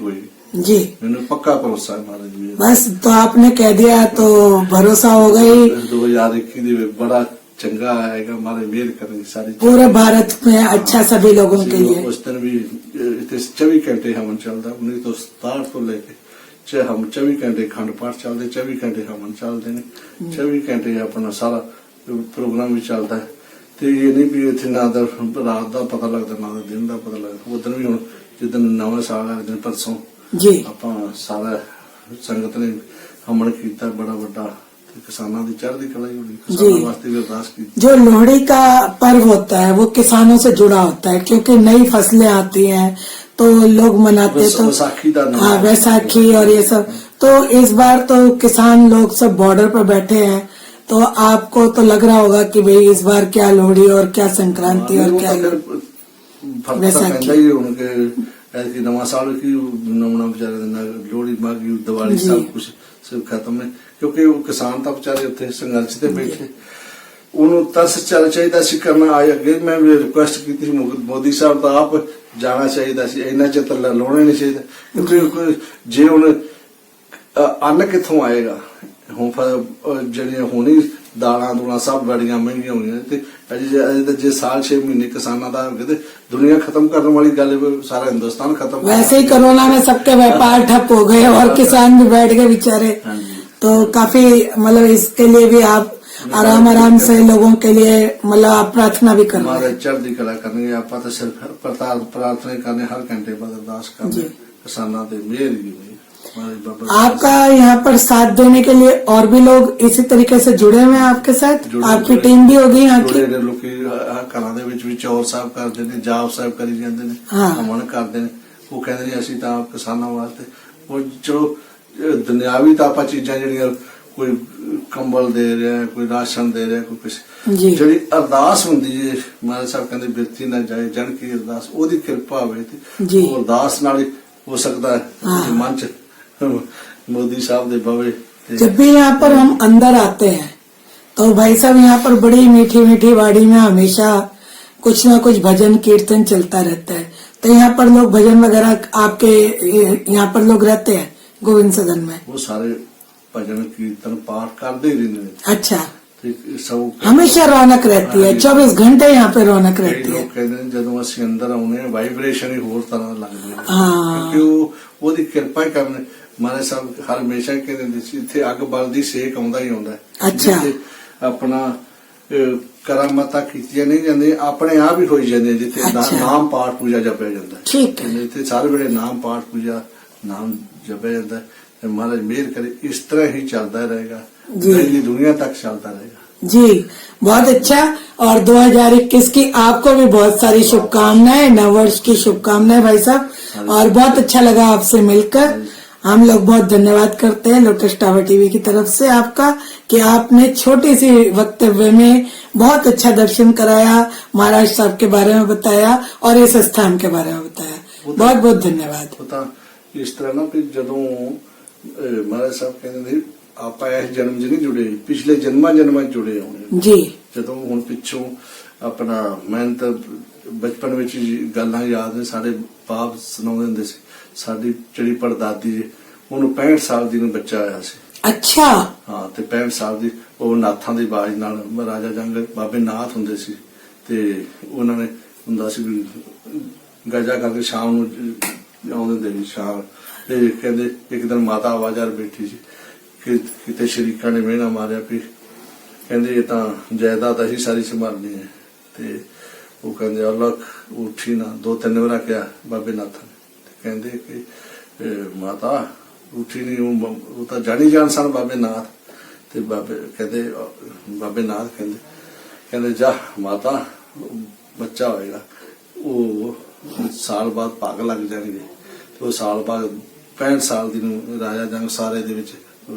जी। मैंने पक्का भरोसा है महाराज जी। बस तो आपने कह दिया तो भरोसा हो गई। 2021 बड़ा चंगा आएगा, हमारे मेहर करेंगे सारी पूरे भारत में अच्छा सभी लोगों के लिए। उस दिन भी 24 घंटे हवन चलता, 1967 को लेके हम 24 घंटे खंड पाठ चलते, 24 घंटे हवन चलते ने, 24 घंटे अपना सारा प्रोग्राम भी चलता है। तो ये नहीं भी इतने ना रात का पता लगता ना दिन का पता लगता। उस दिन भी हम जिदन नवा साल आ दिन परसों जी ਆਪਾਂ ਸਾਰਾ ਸੰਗਤ ਨੇ ਹਮਣ ਕੀਤਾ ਬੜਾ ਵੱਡਾ, ਤੇ ਕਿਸਾਨਾਂ ਦੀ ਚੜ੍ਹਦੀ ਕਲਾ ਹੀ ਹੋਣੀ, ਕਿਸਾਨਾਂ ਵਾਸਤੇ ਵੀ ਅਰਦਾਸ ਕੀਤੀ। जो लोहड़ी का पर्व होता है वो किसानों से जुड़ा होता है, क्योंकि नई फसलें आती हैं तो लोग मनाते हैं। तो वैसाखी का हाँ, वैसाखी और ये सब। तो इस बार तो किसान लोग सब बॉर्डर पर बैठे हैं, तो आपको तो लग रहा होगा कि भाई इस बार क्या लोहड़ी और क्या संक्रांति और क्या वैसाखी ही उनके ऐसी नवा साल की नमना बेचारे लोहड़ी माघी दिवाली सब कुछ सब खत्म है, क्योंकि वो किसान तो बेचारे उत्थे संघर्ष से बैठे, उन्होंने तरस चल चाहिए सी करना। आए अगे मैं रिक्वेस्ट की थी मोदी साहब तो आप जाना चाहिए सी, इन्ना चिर लाने नहीं चाहिए, क्योंकि जे हुण अन्न कित्थों आएगा, हुण ਜਿਹੜੀਆਂ ਹੁਣੀ ਦਾਲਾਂ ਦੂਲਾਂ ਸਭ ਬੜੀਆਂ ਮਹਿੰਗੀਆਂ ਹੋਈਆਂ ਤੇ ਅਜੇ ਜੇ साल 6 महीने किसानों का कहते दुनिया खत्म करने वाली गल है, सारा हिंदुस्तान खत्म। वैसे ही कोरोना में सबके व्यापार ठप हो गए और किसान भी बैठ गए बेचारे, तो काफी मतलब इसके लिए भी आप आराम से लोगों के लिए मतलब आप प्रार्थना भी करना, हमारे चढ़ती कला करनी, आप तो सिर्फ प्रार्थना करने, हर घंटे बाद अरदास करने किसानों से मेहर की। आपका यहाँ पर साथ देने के लिए और भी लोग इसी तरीके से जुड़े हुए हैं आपके साथ, आपकी टीम भी होगी यहाँ की? लोग घरों ਦੇ ਵਿੱਚ ਵੀ ਚੌਰ ਸਾਹਿਬ ਕਰਦੇ ਨੇ, ਜਾਪ ਸਾਹਿਬ ਕਰੀ ਜਾਂਦੇ ਨੇ, ਹਮਨ ਕਰਦੇ ਨੇ। ਉਹ ਕਹਿੰਦੇ ਨੇ ਅਸੀਂ ਤਾਂ ਕਿਸਾਨਾਂ ਵਾਸਤੇ ਉਹ ਚਲੋ ਦੁਨਿਆਵੀ ਤਾਂ ਆਪਾਂ ਚੀਜ਼ਾਂ ਜਿਹੜੀਆਂ ਕੋਈ ਕੰਬਲ ਦੇ ਰਿਹਾ, ਕੋਈ ਰਾਸ਼ਨ ਦੇ ਰਿਹਾ, ਕੋਈ ਕੁਛ ਜਿਹੜੀ ਅਰਦਾਸ ਹੁੰਦੀ ਹੈ ਮਹਾਰਾਜ ਸਾਹਿਬ ਕਹਿੰਦੇ ਬਿਰਤੀ ਨਾ ਜਾਏ ਜਨ ਕੀ ਅਰਦਾਸ, ਉਹਦੀ ਕਿਰਪਾ ਹੋਵੇ ਤੇ ਉਹ ਅਰਦਾਸ ਨਾਲ ਹੀ ਹੋ ਸਕਦਾ ਹੈ ਮਨ ਚ मोदी साहब दे भवे। जब भी यहाँ पर हम अंदर आते हैं तो भाई साहब यहाँ पर बड़ी मीठी मीठी वाड़ी में हमेशा कुछ ना कुछ भजन कीर्तन चलता रहता है, तो यहाँ पर लोग भजन वगैरह आपके यहाँ पर लोग रहते हैं गोविंद सदन में? वो सारे भजन कीर्तन पाठ करते ही रहते हैं। अच्छा, सब हमेशा रौनक रहती है, 24 घंटे यहाँ पे रौनक रहती है। लोग कहते हैं जब असं अंदर आने वाइब्रेशन ही होर तरह लगती है, क्योंकि वो किरपा ही करने। महाराज साहब हर हमेशा कहते इतने अग बलदी सेक आंदा ही आंदा। अच्छा, अपना करामतां कीतियां नहीं जांदियां, अपने आप ही होई जांदियां जिथे नाम पाठ पूजा जपया जांदा है। ठीक है, इतने सारे बड़े नाम पाठ पूजा नाम जपया जांदा है। महाराज मेहर करे इस तरह ही चलता रहेगा, दुनिया तक चलता रहेगा जी। बहुत अच्छा। और 2021 की आपको भी बहुत सारी शुभकामनाएं, नववर्ष की शुभकामनाएं भाई साहब। और बहुत अच्छा लगा आपसे मिलकर, हम लोग बहुत धन्यवाद करते हैं लोटस टावर टीवी की तरफ से आपका कि आपने छोटी सी वक्तव्य में बहुत अच्छा दर्शन कराया, महाराज साहब के बारे में बताया और इस स्थान के बारे में बताया। बहुत बहुत धन्यवाद। इस तरह ना कि जदों महाराज साहब कहते आप इस जन्म च नहीं जुड़े, पिछले जन्मां जुड़े होने जी। जदों हुण पिछों अपना मैं तो बचपन में गल्लां याद ने, साडे बाप सुणाउंदे हुंदे सी, साडी ਜਿਹੜੀ ਪੜਦਾਦੀ ਉਹਨੂੰ 65 ਸਾਲ ਦੀ ਨੂੰ ਬੱਚਾ ਆਇਆ ਸੀ। ਅੱਛਾ, ਹਾਂ, ਤੇ 65 ਸਾਲ ਦੀ ਉਹ ਨਾਥਾਂ ਦੀ ਆਵਾਜ਼ ਨਾਲ ਰਾਜਾ ਜੰਗ ਬਾਬੇ ਨਾਥ ਹੁੰਦੇ ਸੀ ਤੇ ਉਹਨਾਂ ਨੇ ਹੁੰਦਾ ਸੀ ਵੀ ਗਜਾ ਕਰਕੇ ਸ਼ਾਮ ਨੂੰ ਆਉਂਦੇ ਹੁੰਦੇ ਸੀ ਸ਼ਾਮ, ਤੇ ਕਹਿੰਦੇ ਇੱਕ ਦਿਨ ਮਾਤਾ ਆਵਾਜ਼ਾਰ ਬੈਠੀ ਸੀ ਕਿ ਕਿਤੇ ਸ਼ਰੀਕਾਂ ਨੇ ਮਿਹਣਾ ਮਾਰਿਆ ਵੀ ਕਹਿੰਦੇ ਇਹ ਤਾਂ ਜਾਇਦਾਦ ਅਸੀਂ ਸਾਰੀ ਸੰਭਾਲਣੀ ਹੈ, ਤੇ ਉਹ ਕਹਿੰਦੇ ਅੱਲਾਹ ਉੱਠੀ ਨਾ, 2-3 ਵਾਰ ਕਿਹਾ ਬਾਬੇ ਨਾਥ कहते कि माता उठी नहीं, वो तो जानी जान सन बाबे नाथ, ते बाबे कहते बाबे नाथ कहते जा माता बच्चा होएगा, वो साल बाद भाग लग जाएंगे, तो साल बाद 65 साल दी राजा जंग सारे दे विच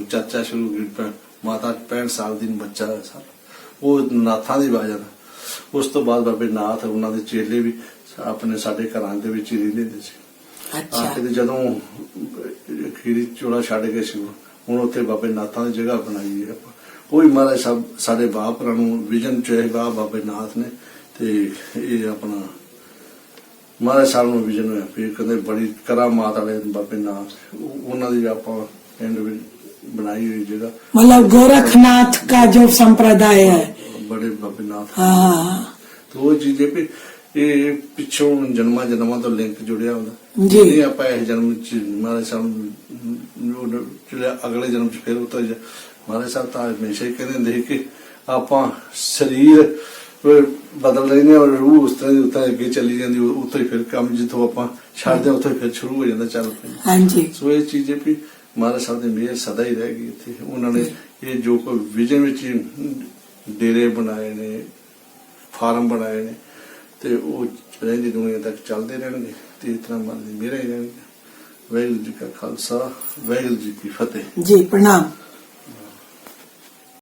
चर्चा शुरू की, माता 65 साल दी बच्चा है सर, वो नाथां दी वजह नाल। उस तो बाद बाबे नाथ उन्हां दे चेले भी अपने साडे घरां दे विच ही रहिंदे सी। जदों खीरी चोला छड़ गए सी, हुण उत्थे बाबे नाथां दी जगह बनाई है। कोई महाराज साहब साडे बाप नूं विजन चाहिए बाबे नाथ ने, ते ये अपना महाराज साहब नूं विजन होया फिर कहते बड़ी करामात वाले बाबे नाथ, उन्हां दी आपां पिंड विच बनाई हुई जगह, मतलब गोरखनाथ का जो संप्रदाय है, बड़े बाबे नाथ। हाँ, तो वो चीज है भी ये पिछों जन्मा तो लिंक जुड़िया होता जी। आप इस जन्म महाराज साहब अगले जन्म च फिर उतर जा। महाराज साहब तो हमेशा ही कहते कि आप शरीर बदल रहे हैं और रूह उस तरह उतर अगे चली जाती, उतो ही फिर काम जितों आप छड़ते उतो ही फिर शुरू हो जाता चल पे। हाँ जी। सो ये चीज है भी ਮਹਾਰਾਜ ਸਾਹਿਬ ਦੀ ਮਿਹਰ ਸਦਾ ਹੀ ਰਹੇਗੀ ਇੱਥੇ। ਉਹਨਾਂ ਨੇ ਇਹ ਜੋ ਕੋਈ ਵਿਜ਼ਨ ਵਿੱਚ ਹੀ ਡੇਰੇ ਬਣਾਏ ਨੇ, ਫਾਰਮ ਬਣਾਏ ਨੇ, ਤੇ ਉਹ ਰਹਿੰਦੀ ਦੁਨੀਆ ਤੱਕ ਚੱਲਦੇ ਰਹਿਣਗੇ ਤੇ ਇਸ ਤਰ੍ਹਾਂ ਮਨ ਦੀ ਮਿਹਰ ਹੀ ਰਹਿਣਗੇ। ਵਾਹਿਗੁਰੂ ਜੀ ਕਾ ਖਾਲਸਾ, ਵਾਹਿਗੁਰੂ ਜੀ ਕੀ ਫਤਿਹ। जी प्रणाम।